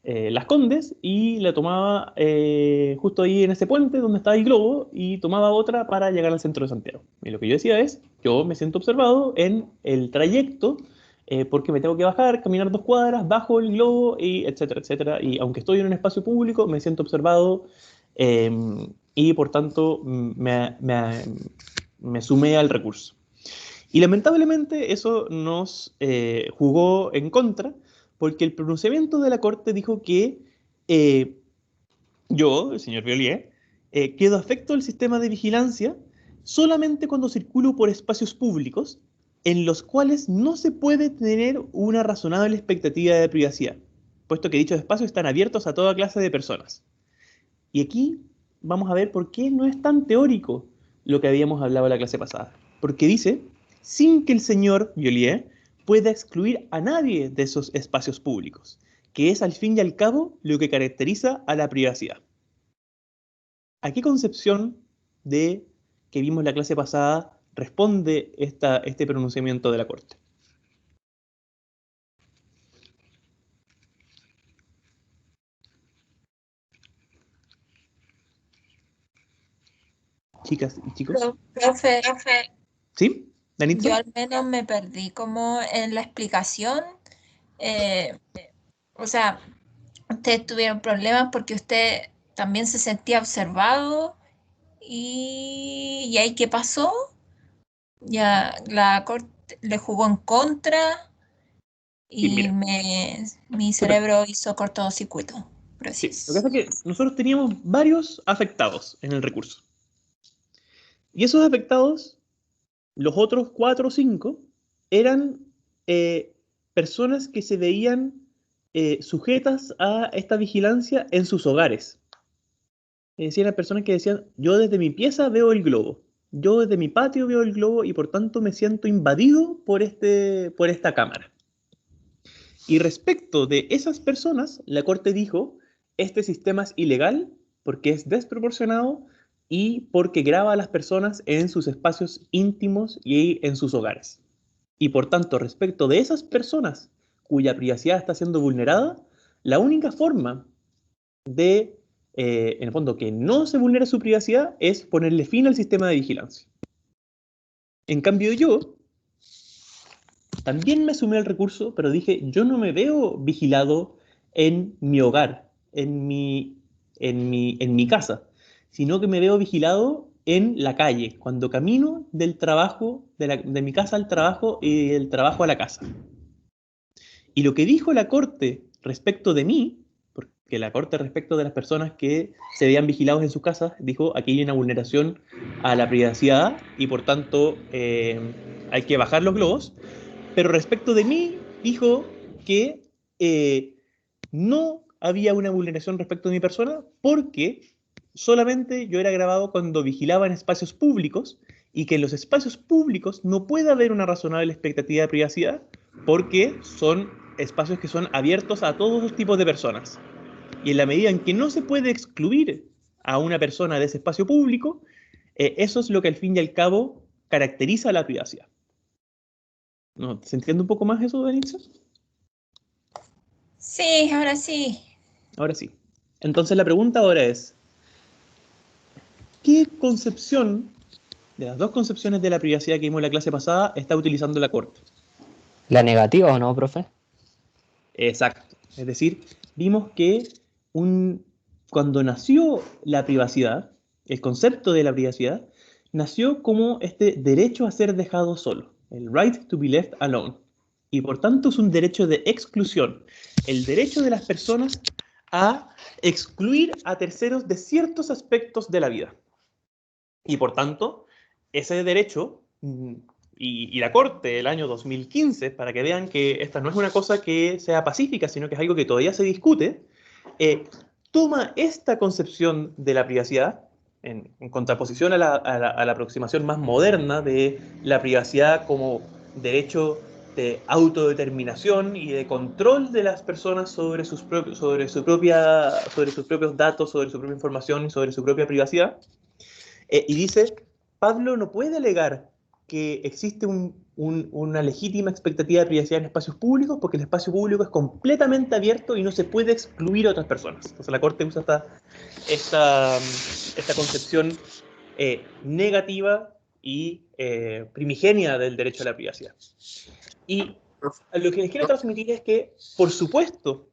Las Condes y la tomaba justo ahí en ese puente donde estaba el globo, y tomaba otra para llegar al centro de Santiago. Y lo que yo decía es, yo me siento observado en el trayecto porque me tengo que bajar, caminar 2 cuadras, bajo el globo, y etcétera, etcétera. Y aunque estoy en un espacio público, me siento observado eh, y por tanto me sumé al recurso. Y lamentablemente eso nos jugó en contra, porque el pronunciamiento de la Corte dijo que yo, el señor Violier, quedo afecto al sistema de vigilancia solamente cuando circulo por espacios públicos en los cuales no se puede tener una razonable expectativa de privacidad, puesto que dichos espacios están abiertos a toda clase de personas. Y aquí vamos a ver por qué no es tan teórico lo que habíamos hablado en la clase pasada. Porque dice, sin que el señor Violier pueda excluir a nadie de esos espacios públicos, que es al fin y al cabo lo que caracteriza a la privacidad. ¿A qué concepción de que vimos la clase pasada responde este pronunciamiento de la Corte? Chicas y chicos. Profe, ¿Sí? ¿Danitza? yo al menos me perdí como en la explicación. O sea, ustedes tuvieron problemas porque usted también se sentía observado y ahí ¿qué pasó? Ya la corte le jugó en contra Sí, y mira. mi cerebro hizo cortocircuito. Sí, lo que pasa es que nosotros teníamos varios afectados en el recurso. Y esos afectados, los otros 4 o 5, eran personas que se veían sujetas a esta vigilancia en sus hogares. Es decir, eran personas que decían, yo desde mi pieza veo el globo, yo desde mi patio veo el globo y por tanto me siento invadido por esta cámara. Y respecto de esas personas, la Corte dijo, este sistema es ilegal porque es desproporcionado y porque graba a las personas en sus espacios íntimos y en sus hogares. Y por tanto, respecto de esas personas cuya privacidad está siendo vulnerada, la única forma de, en el fondo, que no se vulnere su privacidad es ponerle fin al sistema de vigilancia. En cambio yo también me sumé al recurso, pero dije, yo no me veo vigilado en mi hogar, en mi casa, sino que me veo vigilado en la calle, cuando camino del trabajo, de mi casa al trabajo y del trabajo a la casa. Y lo que dijo la Corte respecto de mí, porque la Corte respecto de las personas que se veían vigilados en sus casas, dijo, aquí hay una vulneración a la privacidad y por tanto hay que bajar los globos. Pero respecto de mí, dijo que no había una vulneración respecto de mi persona porque solamente yo era grabado cuando vigilaba en espacios públicos y que en los espacios públicos no puede haber una razonable expectativa de privacidad porque son espacios que son abiertos a todos los tipos de personas. Y en la medida en que no se puede excluir a una persona de ese espacio público, eso es lo que al fin y al cabo caracteriza la privacidad. ¿No? ¿Se entiende un poco más eso, Danitza? Sí, ahora sí. Ahora sí. Entonces la pregunta ahora es, ¿qué concepción de las 2 concepciones de la privacidad que vimos en la clase pasada está utilizando la Corte? ¿La negativa o no, profe? Exacto. Es decir, vimos que cuando nació la privacidad, el concepto de la privacidad, nació como este derecho a ser dejado solo, el right to be left alone. Y por tanto es un derecho de exclusión, el derecho de las personas a excluir a terceros de ciertos aspectos de la vida. Y por tanto, ese derecho, y la Corte el año 2015, para que vean que esta no es una cosa que sea pacífica, sino que es algo que todavía se discute, toma esta concepción de la privacidad, en contraposición a la aproximación más moderna de la privacidad como derecho de autodeterminación y de control de las personas sobre sus propios datos, sobre su propia información y sobre su propia privacidad. Y dice, Pablo no puede alegar que existe una legítima expectativa de privacidad en espacios públicos porque el espacio público es completamente abierto y no se puede excluir a otras personas. Entonces la Corte usa esta concepción negativa y primigenia del derecho a la privacidad. Y lo que les quiero transmitir es que, por supuesto,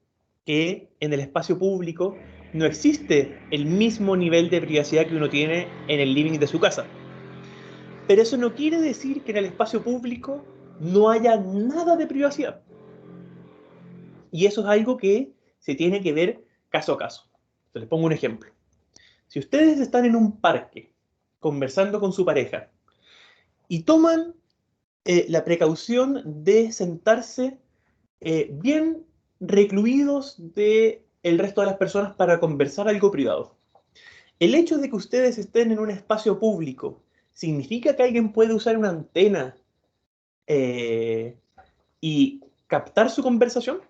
que en el espacio público no existe el mismo nivel de privacidad que uno tiene en el living de su casa. Pero eso no quiere decir que en el espacio público no haya nada de privacidad. Y eso es algo que se tiene que ver caso a caso. Entonces, les pongo un ejemplo. Si ustedes están en un parque conversando con su pareja y toman la precaución de sentarse bien recluidos del resto de las personas para conversar algo privado. El hecho de que ustedes estén en un espacio público significa que alguien puede usar una antena y captar su conversación.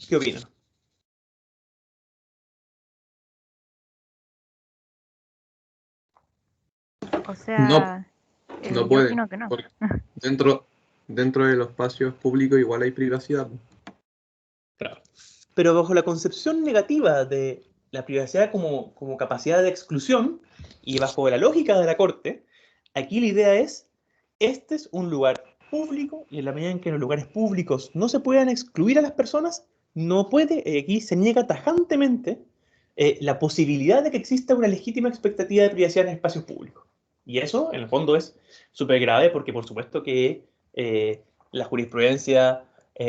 ¿Qué opinan? O sea, No yo puede, opino que no. porque dentro de los espacios públicos igual hay privacidad. Claro. Pero bajo la concepción negativa de la privacidad como capacidad de exclusión y bajo la lógica de la Corte, aquí la idea es, este es un lugar público y en la medida en que en los lugares públicos no se puedan excluir a las personas, no puede, aquí se niega tajantemente la posibilidad de que exista una legítima expectativa de privacidad en espacios públicos. Y eso, en el fondo, es súper grave porque, por supuesto, que la jurisprudencia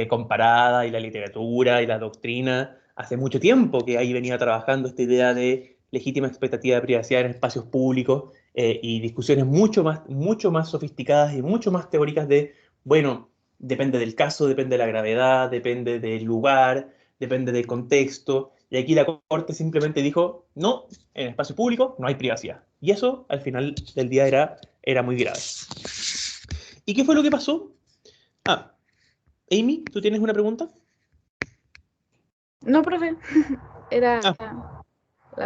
comparada y la literatura y la doctrina hace mucho tiempo que ahí venía trabajando esta idea de legítima expectativa de privacidad en espacios públicos y discusiones mucho más sofisticadas y mucho más teóricas de, bueno, depende del caso, depende de la gravedad, depende del lugar, depende del contexto. Y aquí la Corte simplemente dijo, no, en espacio público no hay privacidad. Y eso, al final del día, era muy grave. ¿Y qué fue lo que pasó? Amy, ¿tú tienes una pregunta? No, profe. Era la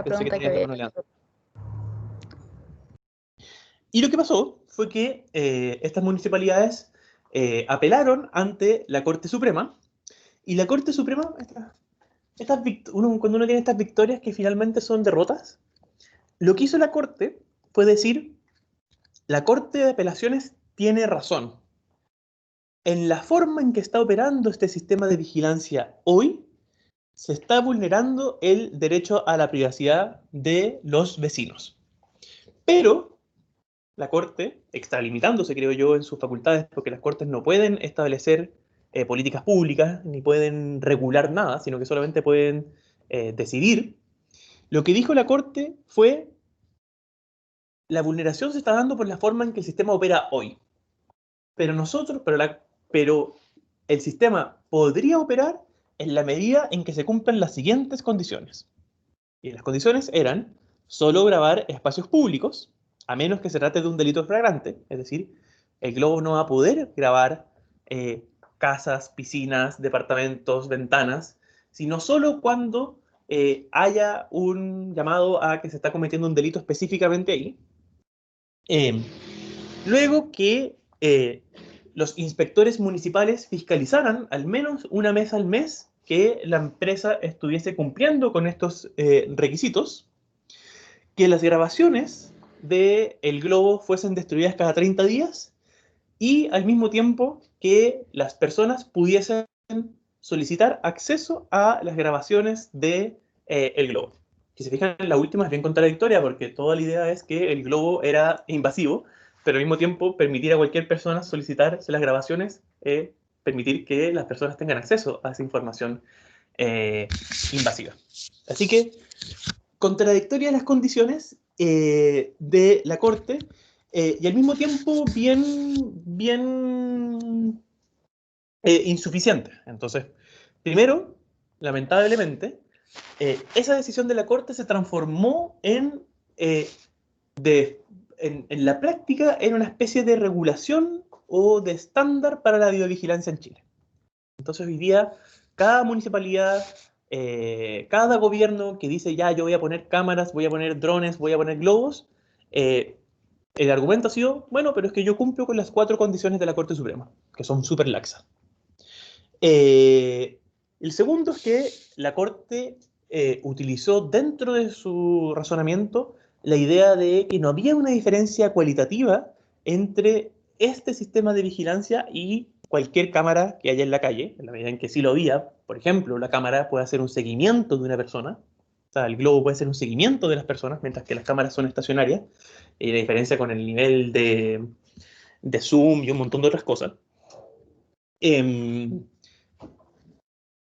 Pensé pregunta que tenías la había mano hecho. levantada. Y lo que pasó fue que estas municipalidades apelaron ante la Corte Suprema, y la Corte Suprema, cuando uno tiene estas victorias que finalmente son derrotas, lo que hizo la Corte fue decir, la Corte de Apelaciones tiene razón. En la forma en que está operando este sistema de vigilancia hoy, se está vulnerando el derecho a la privacidad de los vecinos. Pero la Corte, extralimitándose, creo yo, en sus facultades, porque las Cortes no pueden establecer políticas públicas, ni pueden regular nada, sino que solamente pueden decidir, lo que dijo la Corte fue, la vulneración se está dando por la forma en que el sistema opera hoy. Pero el sistema podría operar en la medida en que se cumplan las siguientes condiciones. Y las condiciones eran solo grabar espacios públicos, a menos que se trate de un delito flagrante, es decir, el Globo no va a poder grabar casas, piscinas, departamentos, ventanas, sino solo cuando haya un llamado a que se está cometiendo un delito específicamente ahí. Luego que los inspectores municipales fiscalizaran al menos una vez al mes que la empresa estuviese cumpliendo con estos requisitos, que las grabaciones del Globo fuesen destruidas cada 30 días y al mismo tiempo que las personas pudiesen solicitar acceso a las grabaciones del Globo. Si se fijan, la última es bien contradictoria porque toda la idea es que el Globo era invasivo, pero al mismo tiempo permitir a cualquier persona solicitar las grabaciones, permitir que las personas tengan acceso a esa información invasiva. Así que, contradictorias las condiciones de la Corte y al mismo tiempo bien insuficiente. Entonces, primero, lamentablemente, esa decisión de la Corte se transformó en la práctica en una especie de regulación o de estándar para la videovigilancia en Chile. Entonces hoy día cada municipalidad, cada gobierno que dice ya yo voy a poner cámaras, voy a poner drones, voy a poner globos, el argumento ha sido, bueno, pero es que yo cumplo con las 4 condiciones de la Corte Suprema, que son súper laxas. El segundo es que la Corte utilizó dentro de su razonamiento la idea de que no había una diferencia cualitativa entre este sistema de vigilancia y cualquier cámara que haya en la calle, en la medida en que sí lo había. Por ejemplo, la cámara puede hacer un seguimiento de una persona, o sea, el globo puede hacer un seguimiento de las personas, mientras que las cámaras son estacionarias, y la diferencia con el nivel de zoom y un montón de otras cosas.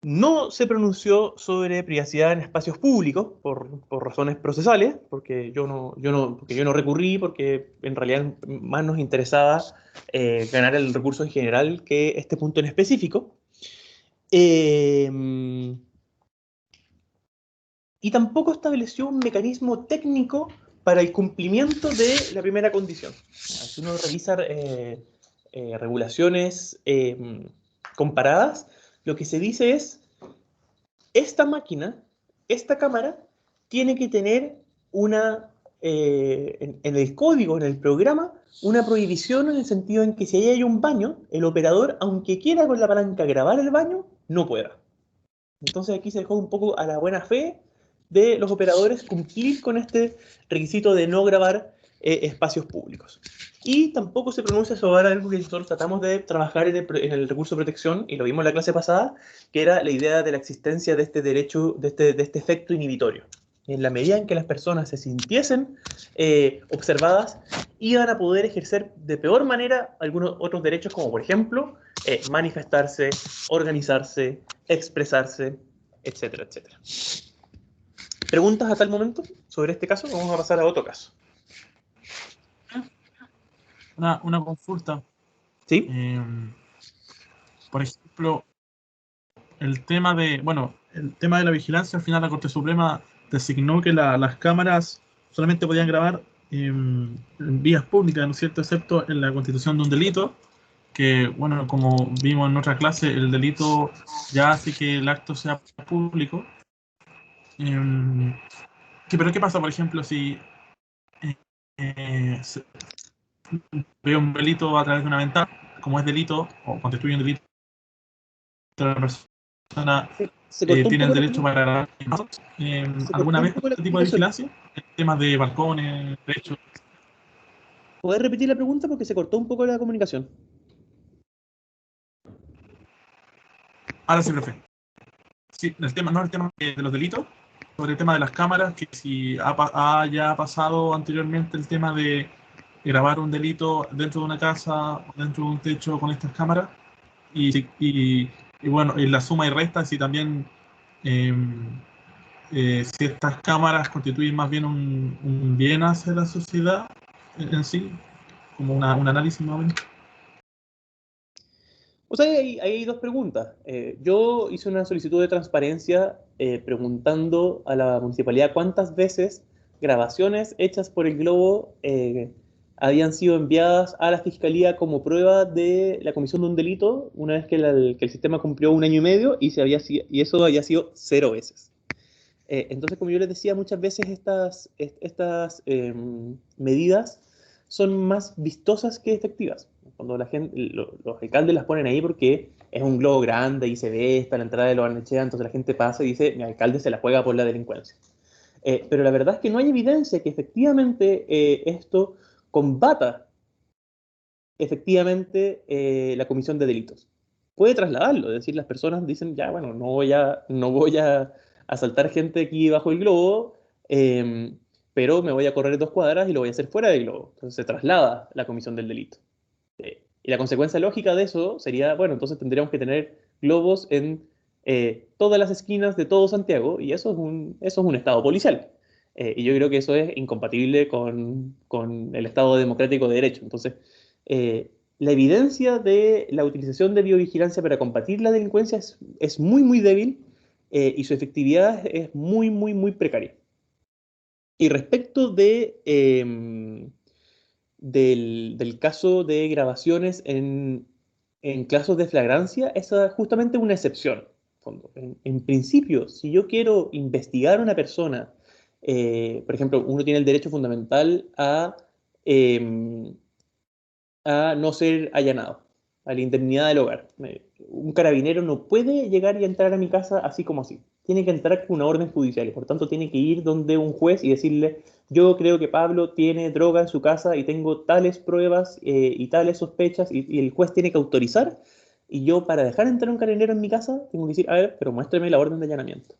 No se pronunció sobre privacidad en espacios públicos por razones procesales, porque yo no recurrí, porque en realidad más nos interesaba ganar el recurso en general que este punto en específico. Y tampoco estableció un mecanismo técnico para el cumplimiento de la primera condición. Si uno revisa regulaciones comparadas, lo que se dice es, esta máquina, esta cámara, tiene que tener en el código, en el programa, una prohibición en el sentido en que si ahí hay un baño, el operador, aunque quiera con la palanca grabar el baño, no pueda. Entonces aquí se dejó un poco a la buena fe de los operadores cumplir con este requisito de no grabar espacios públicos. Y tampoco se pronuncia sobre algo que nosotros tratamos de trabajar en el recurso de protección, y lo vimos en la clase pasada, que era la idea de la existencia de este derecho, de este efecto inhibitorio. En la medida en que las personas se sintiesen observadas, iban a poder ejercer de peor manera algunos otros derechos, como por ejemplo, manifestarse, organizarse, expresarse, etcétera, etcétera. ¿Preguntas hasta el momento sobre este caso? Vamos a pasar a otro caso. Una consulta. ¿Sí? Por ejemplo, el tema de la vigilancia, al final la Corte Suprema designó que las cámaras solamente podían grabar en vías públicas, ¿no es cierto?, excepto en la constitución de un delito, que, bueno, como vimos en otra clase, el delito ya hace que el acto sea público. Pero ¿qué pasa, por ejemplo, si veo un delito a través de una ventana, como es delito, o constituye un delito, la persona tiene el derecho para grabar? ¿Alguna vez este tipo de vigilancia? En temas de balcones, techos. ¿Puedes repetir la pregunta? Porque se cortó un poco la comunicación. Ahora sí, profe. Sí, el tema de los delitos, sobre el tema de las cámaras, que si haya pasado anteriormente el tema de grabar un delito dentro de una casa, dentro de un techo con estas cámaras, y bueno, en la suma y resta, si también si estas cámaras constituyen más bien un bien hacia la sociedad en sí, como un análisis más o menos. O sea, hay dos preguntas. Yo hice una solicitud de transparencia preguntando a la municipalidad cuántas veces grabaciones hechas por el Globo habían sido enviadas a la Fiscalía como prueba de la comisión de un delito una vez que el sistema cumplió 1 año y medio y eso había sido 0 veces. Entonces, como yo les decía, muchas veces estas medidas son más vistosas que efectivas. Cuando los alcaldes las ponen ahí porque es un globo grande y se ve, está a la entrada de los Barnechea, entonces la gente pasa y dice, mi alcalde se la juega por la delincuencia. Pero la verdad es que no hay evidencia que efectivamente esto combata efectivamente la comisión de delitos. Puede trasladarlo, es decir, las personas dicen, ya, bueno, no voy a asaltar gente aquí bajo el globo, pero me voy a correr 2 cuadras y lo voy a hacer fuera del globo. Entonces se traslada la comisión del delito. Y la consecuencia lógica de eso sería, bueno, entonces tendríamos que tener globos en todas las esquinas de todo Santiago, y eso es un estado policial. Y yo creo que eso es incompatible con el Estado democrático de derecho. Entonces, la evidencia de la utilización de biovigilancia para combatir la delincuencia es muy, muy débil y su efectividad es muy, muy, muy precaria. Y respecto del caso de grabaciones en casos de flagrancia, esa es justamente una excepción. En principio, si yo quiero investigar a una persona, por ejemplo, uno tiene el derecho fundamental em, a no ser allanado, a la indemnidad del hogar. Un carabinero no puede llegar y entrar a mi casa así como así. Tiene que entrar con una orden judicial y por tanto tiene que ir donde un juez y decirle: yo creo que Pablo tiene droga en su casa y tengo tales pruebas y tales sospechas, y el juez tiene que autorizar, y yo, para dejar entrar a un carabinero en mi casa, tengo que decir: a ver, pero muéstrame la orden de allanamiento.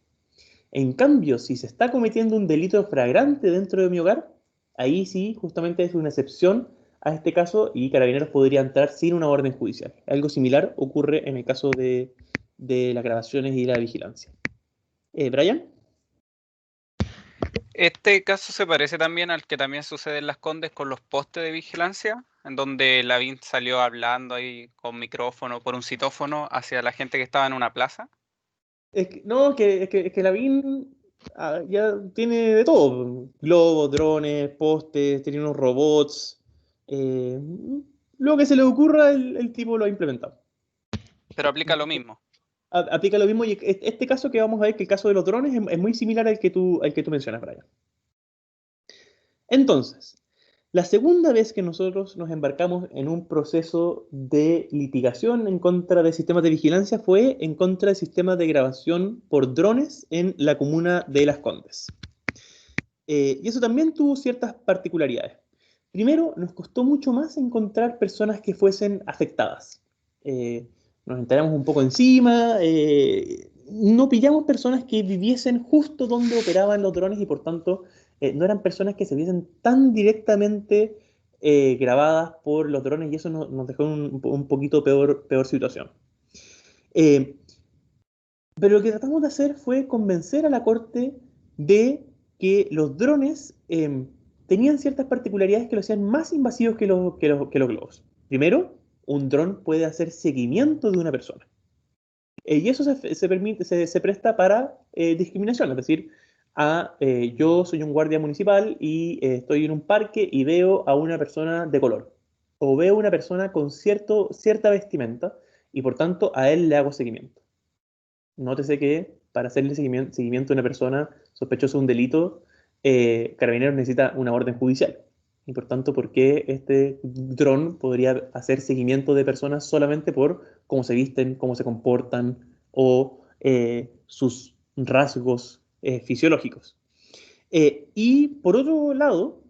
En cambio, si se está cometiendo un delito flagrante dentro de mi hogar, ahí sí, justamente es una excepción a este caso y Carabineros podría entrar sin una orden judicial. Algo similar ocurre en el caso de las grabaciones y la vigilancia. ¿Brian? Este caso se parece también al que también sucede en Las Condes con los postes de vigilancia, en donde Lavín salió hablando ahí con micrófono por un citófono hacia la gente que estaba en una plaza. No, es que Lavín ya tiene de todo: globos, drones, postes, tiene unos robots. Lo que se le ocurra, el tipo lo ha implementado. Pero aplica lo mismo. Aplica lo mismo, y este caso que vamos a ver, que el caso de los drones, es muy similar al que tú mencionas, Brian. Entonces, la segunda vez que nosotros nos embarcamos en un proceso de litigación en contra de sistemas de vigilancia fue en contra de sistemas de grabación por drones en la comuna de Las Condes. Y eso también tuvo ciertas particularidades. Primero, nos costó mucho más encontrar personas que fuesen afectadas. Nos enteramos un poco encima, no pillamos personas que viviesen justo donde operaban los drones y por tanto no eran personas que se viesen tan directamente grabadas por los drones, y eso nos dejó en un poquito peor situación. Pero lo que tratamos de hacer fue convencer a la Corte de que los drones tenían ciertas particularidades que los hacían más invasivos que los globos. Primero, un dron puede hacer seguimiento de una persona. Y eso se presta para discriminación, es decir, yo soy un guardia municipal y estoy en un parque y veo a una persona de color, o veo a una persona con cierta vestimenta, y por tanto a él le hago seguimiento. Nótese que para hacerle seguimiento a una persona sospechosa de un delito, Carabineros necesita una orden judicial. Y por tanto, ¿por qué este dron podría hacer seguimiento de personas solamente por cómo se visten, cómo se comportan o sus rasgos fisiológicos? Y por otro lado,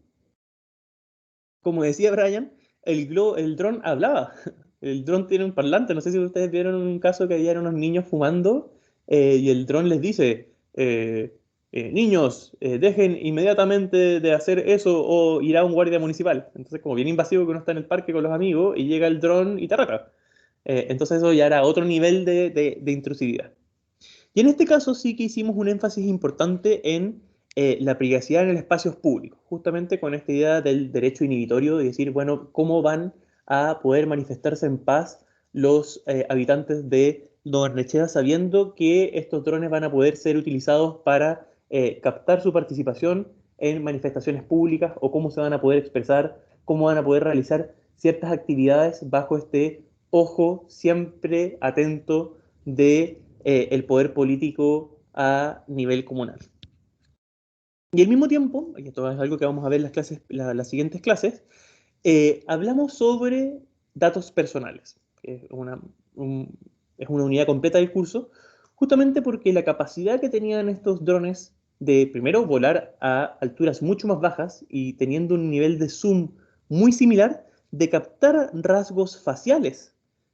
como decía Brian, el dron hablaba. El dron tiene un parlante. No sé si ustedes vieron un caso que había unos niños fumando y el dron les dice: niños, dejen inmediatamente de hacer eso o irá un guardia municipal. Entonces, como bien invasivo que uno está en el parque con los amigos y llega el dron y te ataca. Entonces eso ya era otro nivel de intrusividad. Y en este caso sí que hicimos un énfasis importante en la privacidad en el espacio público, justamente con esta idea del derecho inhibitorio, de decir, bueno, ¿cómo van a poder manifestarse en paz los habitantes de Barnechea sabiendo que estos drones van a poder ser utilizados para captar su participación en manifestaciones públicas, o cómo se van a poder expresar, cómo van a poder realizar ciertas actividades bajo este ojo siempre atento de el poder político a nivel comunal? Y al mismo tiempo, y esto es algo que vamos a ver en las siguientes clases, hablamos sobre datos personales, que es es una unidad completa del curso, justamente porque la capacidad que tenían estos drones de, primero, volar a alturas mucho más bajas y teniendo un nivel de zoom muy similar, de captar rasgos faciales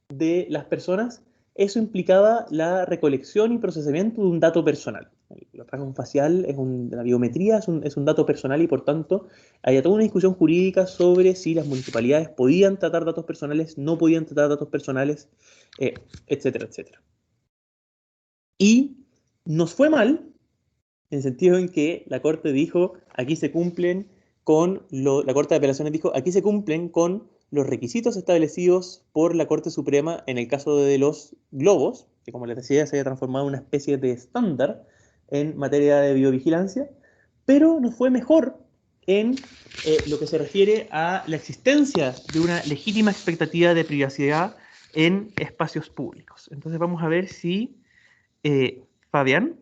de las personas, eso implicaba la recolección y procesamiento de un dato personal. El rasgo facial la biometría es un dato personal, y por tanto había toda una discusión jurídica sobre si las municipalidades podían tratar datos personales, no podían tratar datos personales, etcétera, etcétera. Y nos fue mal en el sentido en que la Corte dijo: aquí se cumplen la Corte de Apelaciones dijo: aquí se cumplen con los requisitos establecidos por la Corte Suprema en el caso de los globos, que, como les decía, se había transformado en una especie de estándar en materia de biovigilancia, pero nos fue mejor en lo que se refiere a la existencia de una legítima expectativa de privacidad en espacios públicos. Entonces vamos a ver si, Fabián,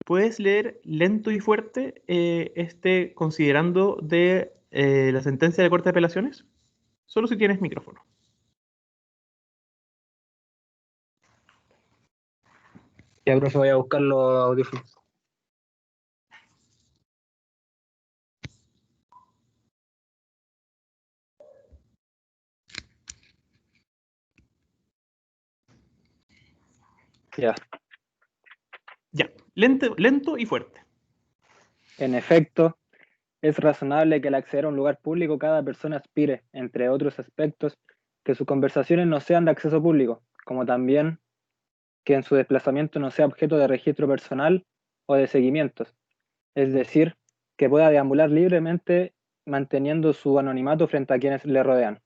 ¿puedes leer lento y fuerte este considerando de la sentencia de la Corte de Apelaciones? Solo si tienes micrófono. Ya, profe, voy a buscar los audífonos. Ya. Ya, lento y fuerte. En efecto, es razonable que al acceder a un lugar público cada persona aspire, entre otros aspectos, que sus conversaciones no sean de acceso público, como también que en su desplazamiento no sea objeto de registro personal o de seguimientos, es decir, que pueda deambular libremente manteniendo su anonimato frente a quienes le rodean,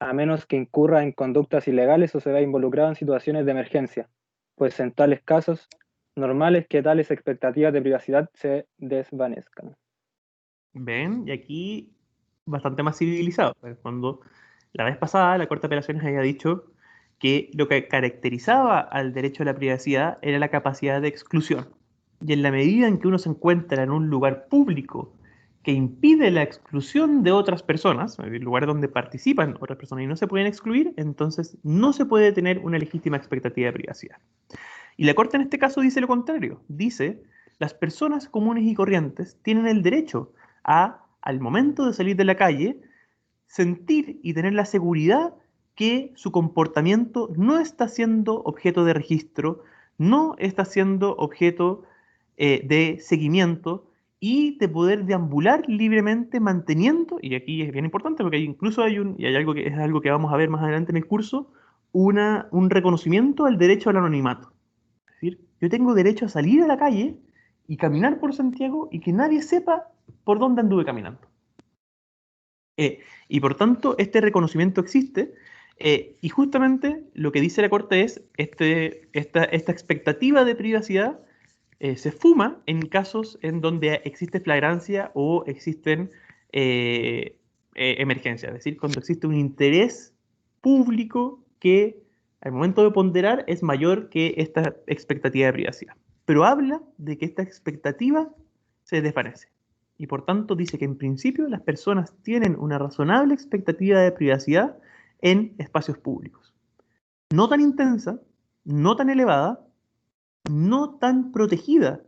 a menos que incurra en conductas ilegales o se vea involucrado en situaciones de emergencia, pues en tales casos normales que tales expectativas de privacidad se desvanezcan. Ven, y aquí bastante más civilizado. Cuando la vez pasada la Corte de Apelaciones había dicho que lo que caracterizaba al derecho a la privacidad era la capacidad de exclusión. Y en la medida en que uno se encuentra en un lugar público que impide la exclusión de otras personas, el lugar donde participan otras personas y no se pueden excluir, entonces no se puede tener una legítima expectativa de privacidad. Y la Corte en este caso dice lo contrario. Dice, las personas comunes y corrientes tienen el derecho a, al momento de salir de la calle, sentir y tener la seguridad que su comportamiento no está siendo objeto de registro, no está siendo objeto de seguimiento y de poder deambular libremente manteniendo, y aquí es bien importante porque incluso y hay algo que es algo que vamos a ver más adelante en el curso, un reconocimiento al derecho al anonimato. Es decir, yo tengo derecho a salir a la calle y caminar por Santiago y que nadie sepa por dónde anduve caminando. Y por tanto, este reconocimiento existe y justamente lo que dice la Corte es esta expectativa de privacidad se fuma en casos en donde existe flagrancia o existen emergencias, es decir, cuando existe un interés público que al momento de ponderar es mayor que esta expectativa de privacidad. Pero habla de que esta expectativa se desvanece. Y por tanto dice que en principio las personas tienen una razonable expectativa de privacidad en espacios públicos. No tan intensa, no tan elevada, no tan protegida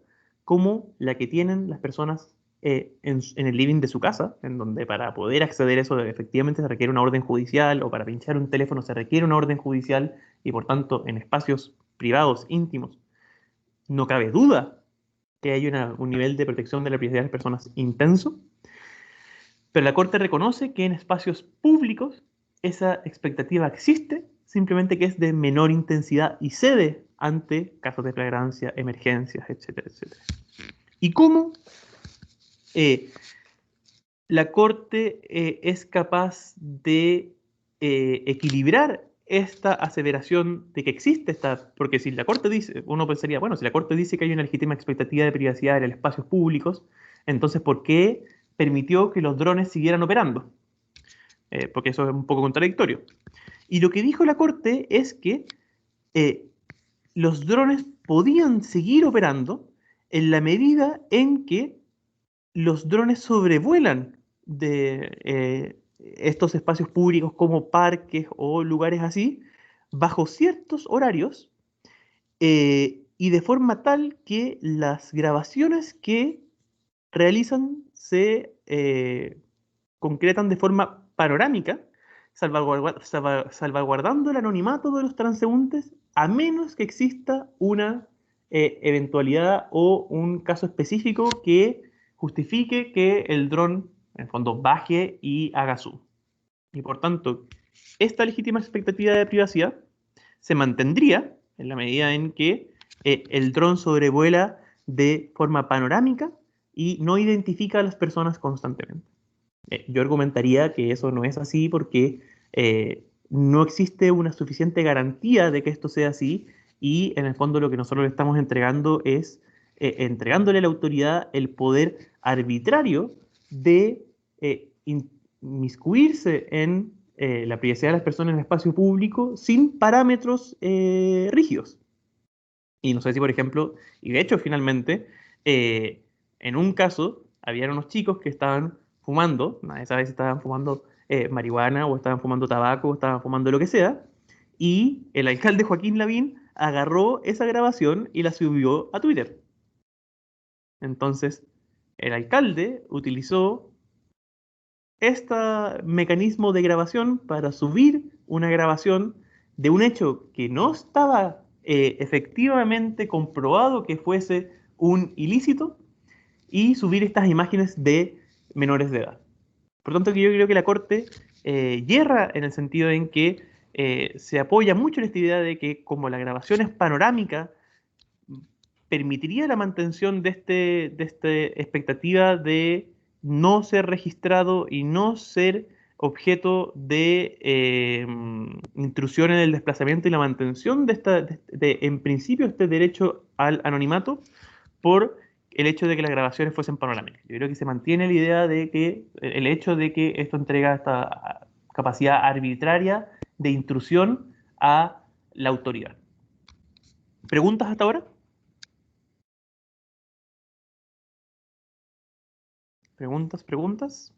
como la que tienen las personas en el living de su casa, en donde para poder acceder a eso efectivamente se requiere una orden judicial o para pinchar un teléfono se requiere una orden judicial y por tanto en espacios privados, íntimos, no cabe duda que hay un nivel de protección de la privacidad de las personas intenso, pero la Corte reconoce que en espacios públicos esa expectativa existe, simplemente que es de menor intensidad y cede ante casos de flagrancia, emergencias, etcétera, etcétera. ¿Y cómo la Corte es capaz de equilibrar esta aseveración de que existe esta? Porque si la Corte dice, uno pensaría, bueno, si la Corte dice que hay una legítima expectativa de privacidad en los espacios públicos, entonces ¿por qué permitió que los drones siguieran operando? Porque eso es un poco contradictorio. Y lo que dijo la Corte es que los drones podían seguir operando en la medida en que los drones sobrevuelan de estos espacios públicos como parques o lugares así, bajo ciertos horarios y de forma tal que las grabaciones que realizan se concretan de forma panorámica, salvaguardando el anonimato de los transeúntes, a menos que exista una eventualidad o un caso específico que justifique que el dron, en el fondo, baje y haga zoom. Y por tanto, esta legítima expectativa de privacidad se mantendría en la medida en que el dron sobrevuela de forma panorámica y no identifica a las personas constantemente. Yo argumentaría que eso no es así porque no existe una suficiente garantía de que esto sea así y en el fondo lo que nosotros le estamos entregando es entregándole a la autoridad el poder arbitrario de inmiscuirse en la privacidad de las personas en el espacio público sin parámetros rígidos. Y no sé si, por ejemplo, y de hecho finalmente, en un caso, había unos chicos que estaban fumando, nadie sabe si estaban fumando marihuana o estaban fumando tabaco o estaban fumando lo que sea, y el alcalde Joaquín Lavín agarró esa grabación y la subió a Twitter. Entonces, el alcalde utilizó este mecanismo de grabación para subir una grabación de un hecho que no estaba efectivamente comprobado que fuese un ilícito y subir estas imágenes de menores de edad. Por lo tanto, yo creo que la Corte yerra en el sentido en que se apoya mucho en esta idea de que como la grabación es panorámica, permitiría la mantención de esta expectativa de no ser registrado y no ser objeto de intrusión en el desplazamiento y la mantención en principio, este derecho al anonimato por el hecho de que las grabaciones fuesen panorámicas. Yo creo que se mantiene la idea de que el hecho de que esto entrega esta capacidad arbitraria de intrusión a la autoridad. ¿Preguntas hasta ahora? ¿Preguntas?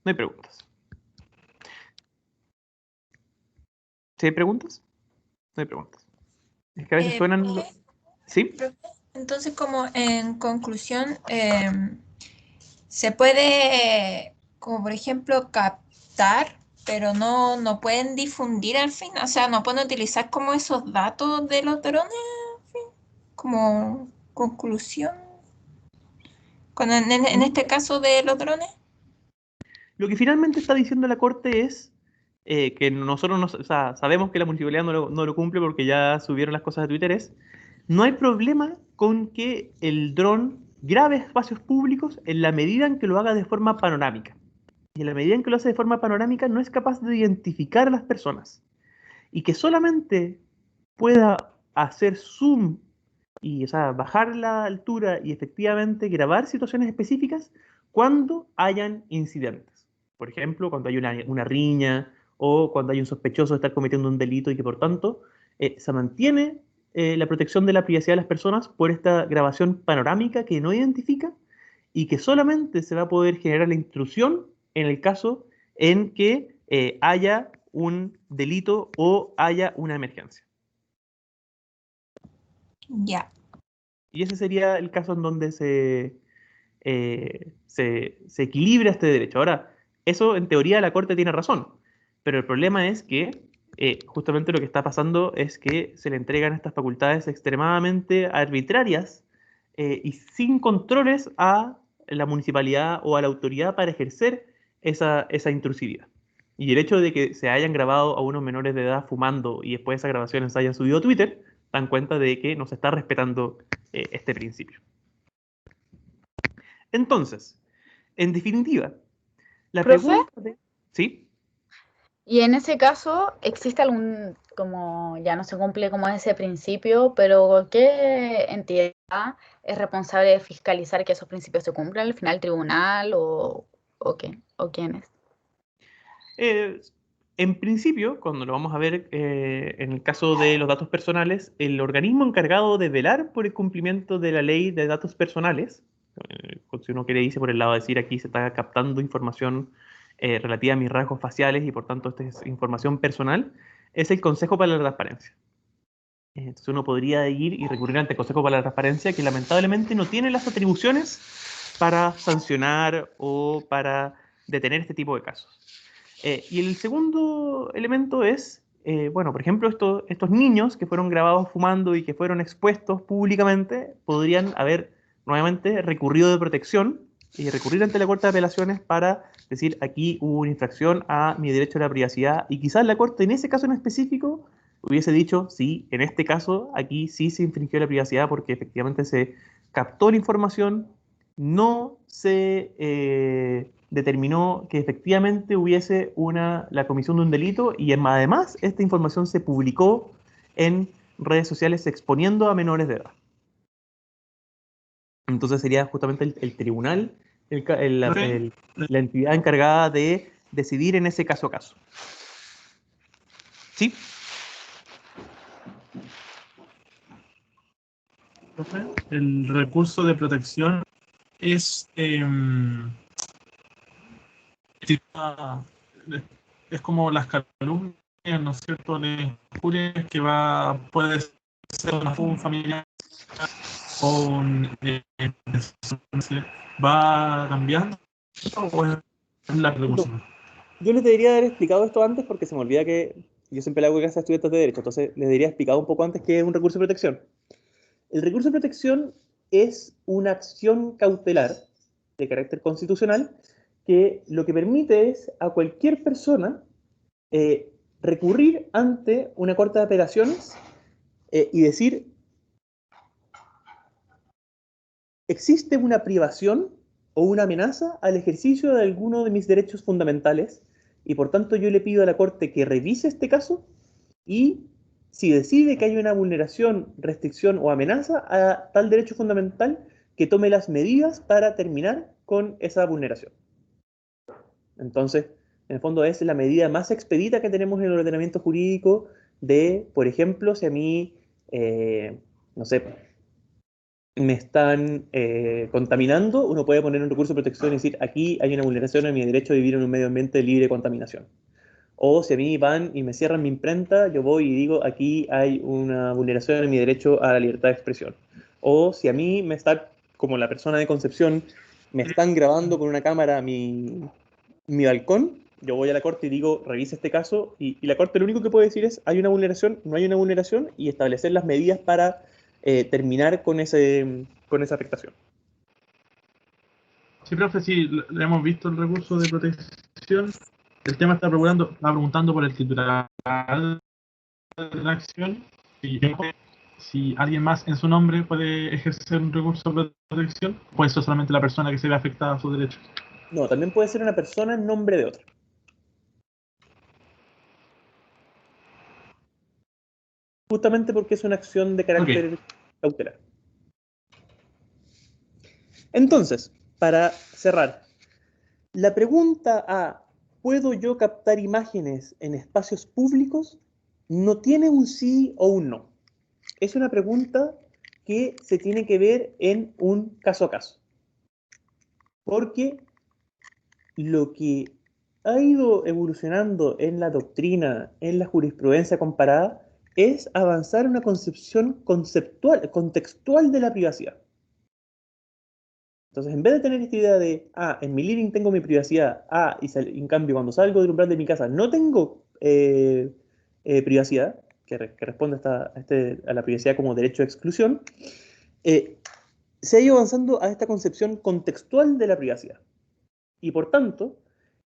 No hay preguntas. ¿Sí hay preguntas? No hay preguntas. Es que a veces suenan... ¿Sí? Entonces, como en conclusión, se puede, como por ejemplo, captar, pero no pueden difundir al fin, o sea, no pueden utilizar como esos datos de los drones, en fin, como conclusión, en este caso de los drones. Lo que finalmente está diciendo la Corte es que nosotros o sea, sabemos que la municipalidad no lo cumple porque ya subieron las cosas a Twitter, no hay problema con que el dron grabe espacios públicos en la medida en que lo haga de forma panorámica. Y en la medida en que lo hace de forma panorámica no es capaz de identificar a las personas. Y que solamente pueda hacer zoom y, o sea, bajar la altura y efectivamente grabar situaciones específicas cuando hayan incidentes. Por ejemplo, cuando hay una riña o cuando hay un sospechoso de estar cometiendo un delito y que por tanto se mantiene la protección de la privacidad de las personas por esta grabación panorámica que no identifica y que solamente se va a poder generar la intrusión en el caso en que haya un delito o haya una emergencia. Ya. Y ese sería el caso en donde se equilibra este derecho. Ahora, eso en teoría la Corte tiene razón, pero el problema es que justamente lo que está pasando es que se le entregan estas facultades extremadamente arbitrarias y sin controles a la municipalidad o a la autoridad para ejercer esa intrusividad. Y el hecho de que se hayan grabado a unos menores de edad fumando y después esas grabaciones se hayan subido a Twitter, dan cuenta de que no se está respetando este principio. Entonces, en definitiva, la pregunta de... ¿Sí? Y en ese caso, ¿existe algún, como ya no se cumple como ese principio, pero qué entidad es responsable de fiscalizar que esos principios se cumplan? ¿Al final, el tribunal o qué? ¿O quién es? En principio, cuando lo vamos a ver en el caso de los datos personales, el organismo encargado de velar por el cumplimiento de la ley de datos personales, si uno quiere irse por el lado de decir aquí se está captando información relativa a mis rasgos faciales y por tanto esta es información personal, es el Consejo para la Transparencia. Entonces uno podría ir y recurrir ante el Consejo para la Transparencia que lamentablemente no tiene las atribuciones para sancionar o para detener este tipo de casos. Y el segundo elemento es, bueno, por ejemplo, estos niños que fueron grabados fumando y que fueron expuestos públicamente podrían haber nuevamente recurrido de protección y recurrir ante la Corte de Apelaciones para decir aquí hubo una infracción a mi derecho a la privacidad y quizás la Corte en ese caso en específico hubiese dicho, sí, en este caso aquí sí se infringió la privacidad porque efectivamente se captó la información, no se determinó que efectivamente hubiese la comisión de un delito y además esta información se publicó en redes sociales exponiendo a menores de edad. Entonces sería justamente el tribunal la entidad encargada de decidir en ese caso a caso. ¿Sí? El recurso de protección es como las calumnias, ¿no es cierto?, de injurias que puede ser un familiar o va cambiando, o es la recurso. Yo les debería haber explicado esto antes porque se me olvida que yo siempre le hago caso a estudiantes de Derecho, entonces les debería explicado un poco antes qué es un recurso de protección. El recurso de protección es una acción cautelar de carácter constitucional que lo que permite es a cualquier persona recurrir ante una corte de apelaciones y decir, existe una privación o una amenaza al ejercicio de alguno de mis derechos fundamentales y por tanto yo le pido a la Corte que revise este caso y si decide que hay una vulneración, restricción o amenaza a tal derecho fundamental, que tome las medidas para terminar con esa vulneración. Entonces, en el fondo es la medida más expedita que tenemos en el ordenamiento jurídico de, por ejemplo, si a mí, no sé, me están contaminando, uno puede poner un recurso de protección y decir, aquí hay una vulneración a mi derecho a vivir en un medio ambiente libre de contaminación. O si a mí van y me cierran mi imprenta, yo voy y digo, aquí hay una vulneración a mi derecho a la libertad de expresión. O si a mí me está, como la persona de Concepción, me están grabando con una cámara mi balcón, yo voy a la Corte y digo, revisa este caso, y la Corte lo único que puede decir es, hay una vulneración, no hay una vulneración, y establecer las medidas para terminar con esa afectación. Sí, profe, sí, le hemos visto el recurso de protección. El tema está preguntando por el titular de la acción. Si alguien más en su nombre puede ejercer un recurso de protección, puede ser solamente la persona que se ve afectada a sus derechos. No, también puede ser una persona en nombre de otra. Justamente porque es una acción de carácter cautelar. Entonces, para cerrar, la pregunta a ¿puedo yo captar imágenes en espacios públicos? No tiene un sí o un no. Es una pregunta que se tiene que ver en un caso a caso. Porque lo que ha ido evolucionando en la doctrina, en la jurisprudencia comparada, es avanzar en una concepción contextual de la privacidad. Entonces, en vez de tener esta idea de, en mi living tengo mi privacidad, y en cambio cuando salgo del umbral de mi casa no tengo privacidad, que responde a la privacidad como derecho de exclusión, se ha ido avanzando a esta concepción contextual de la privacidad. Y por tanto,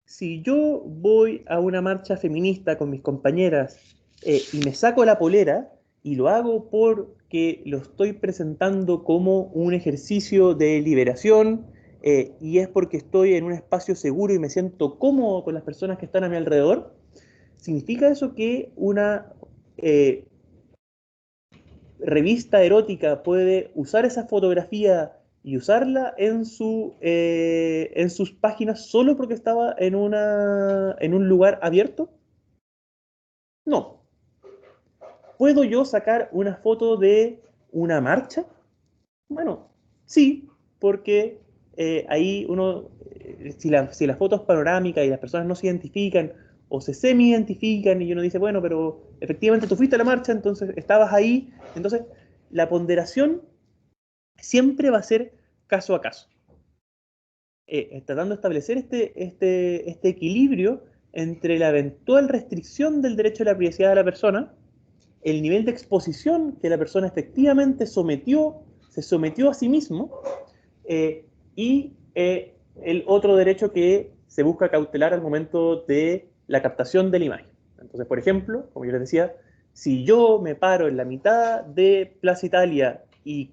si yo voy a una marcha feminista con mis compañeras y me saco la polera, y lo hago porque lo estoy presentando como un ejercicio de liberación, y es porque estoy en un espacio seguro y me siento cómodo con las personas que están a mi alrededor, ¿significa eso que una revista erótica puede usar esa fotografía y usarla en sus páginas solo porque estaba en un lugar abierto? No. ¿Puedo yo sacar una foto de una marcha? Bueno, sí, porque ahí si la foto es panorámica y las personas no se identifican o se semi-identifican y uno dice, bueno, pero efectivamente tú fuiste a la marcha, entonces estabas ahí, entonces la ponderación siempre va a ser caso a caso. Tratando de establecer este equilibrio entre la eventual restricción del derecho a la privacidad de la persona, el nivel de exposición que la persona efectivamente se sometió a sí mismo, y el otro derecho que se busca cautelar al momento de la captación de la imagen. Entonces, por ejemplo, como yo les decía, si yo me paro en la mitad de Plaza Italia y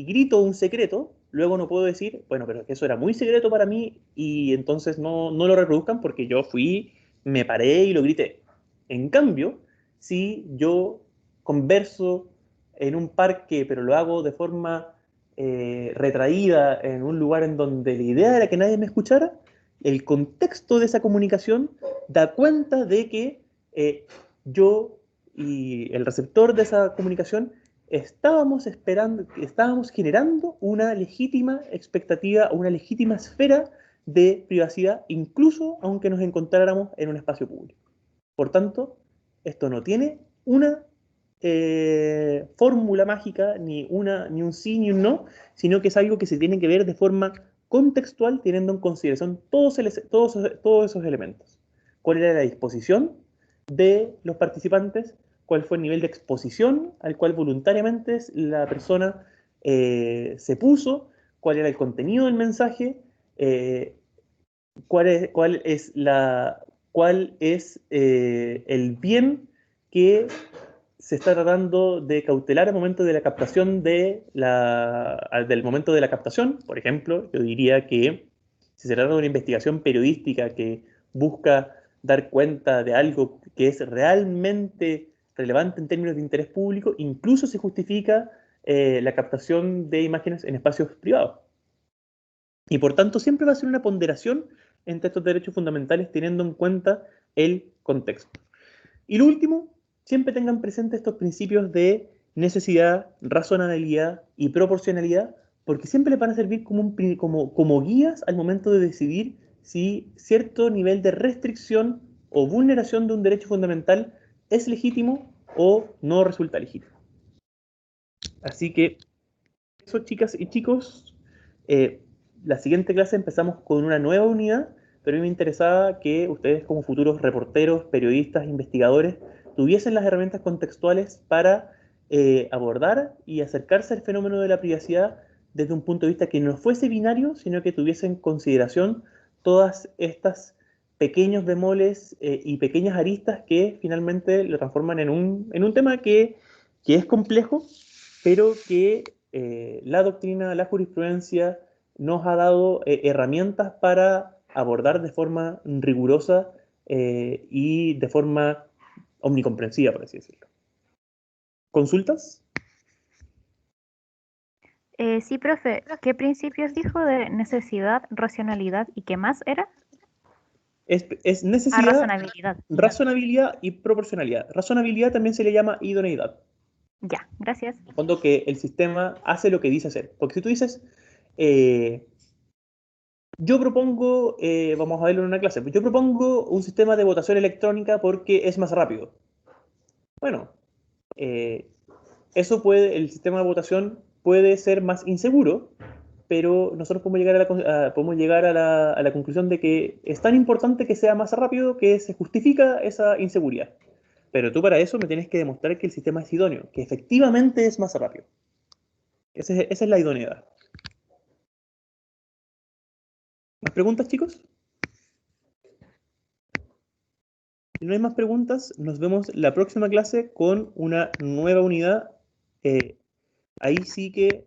grito un secreto, luego no puedo decir, bueno, pero eso era muy secreto para mí y entonces no lo reproduzcan porque yo fui, me paré y lo grité. En cambio, si yo converso en un parque, pero lo hago de forma retraída en un lugar en donde la idea era que nadie me escuchara, el contexto de esa comunicación da cuenta de que yo y el receptor de esa comunicación estábamos generando una legítima expectativa, una legítima esfera de privacidad, incluso aunque nos encontráramos en un espacio público. Por tanto, esto no tiene una fórmula mágica, ni un sí ni un no, sino que es algo que se tiene que ver de forma contextual, teniendo en consideración todos esos elementos. ¿Cuál era la disposición de los participantes? ¿Cuál fue el nivel de exposición al cual voluntariamente la persona se puso? ¿Cuál era el contenido del mensaje? ¿Cuál es el bien que se está tratando de cautelar al momento de la captación del momento de la captación? Por ejemplo, yo diría que si se trata de una investigación periodística que busca dar cuenta de algo que es realmente relevante en términos de interés público, incluso se justifica la captación de imágenes en espacios privados. Y por tanto siempre va a ser una ponderación entre estos derechos fundamentales teniendo en cuenta el contexto. Y lo último, siempre tengan presentes estos principios de necesidad, razonabilidad y proporcionalidad, porque siempre les van a servir como guías al momento de decidir si cierto nivel de restricción o vulneración de un derecho fundamental es legítimo o no resulta legítimo. Así que eso, chicas y chicos, la siguiente clase empezamos con una nueva unidad, pero a mí me interesaba que ustedes como futuros reporteros, periodistas, investigadores, tuviesen las herramientas contextuales para abordar y acercarse al fenómeno de la privacidad desde un punto de vista que no fuese binario, sino que tuviese en consideración todas estas pequeños bemoles y pequeñas aristas que finalmente lo transforman en un tema que es complejo, pero que la doctrina, la jurisprudencia nos ha dado herramientas para abordar de forma rigurosa y de forma omnicomprensiva, por así decirlo. ¿Consultas? Sí, profe. ¿Qué principios dijo de necesidad, racionalidad y qué más era? Es necesidad, razonabilidad. Razonabilidad y proporcionalidad. Razonabilidad también se le llama idoneidad. Ya, gracias. En el fondo que el sistema hace lo que dice hacer. Porque si tú dices, yo propongo, vamos a verlo en una clase, yo propongo un sistema de votación electrónica porque es más rápido. Bueno, el sistema de votación puede ser más inseguro, pero nosotros podemos llegar a la conclusión de que es tan importante que sea más rápido que se justifica esa inseguridad. Pero tú para eso me tienes que demostrar que el sistema es idóneo, que efectivamente es más rápido. Esa es la idoneidad. ¿Más preguntas, chicos? Si no hay más preguntas, nos vemos la próxima clase con una nueva unidad. Ahí sí que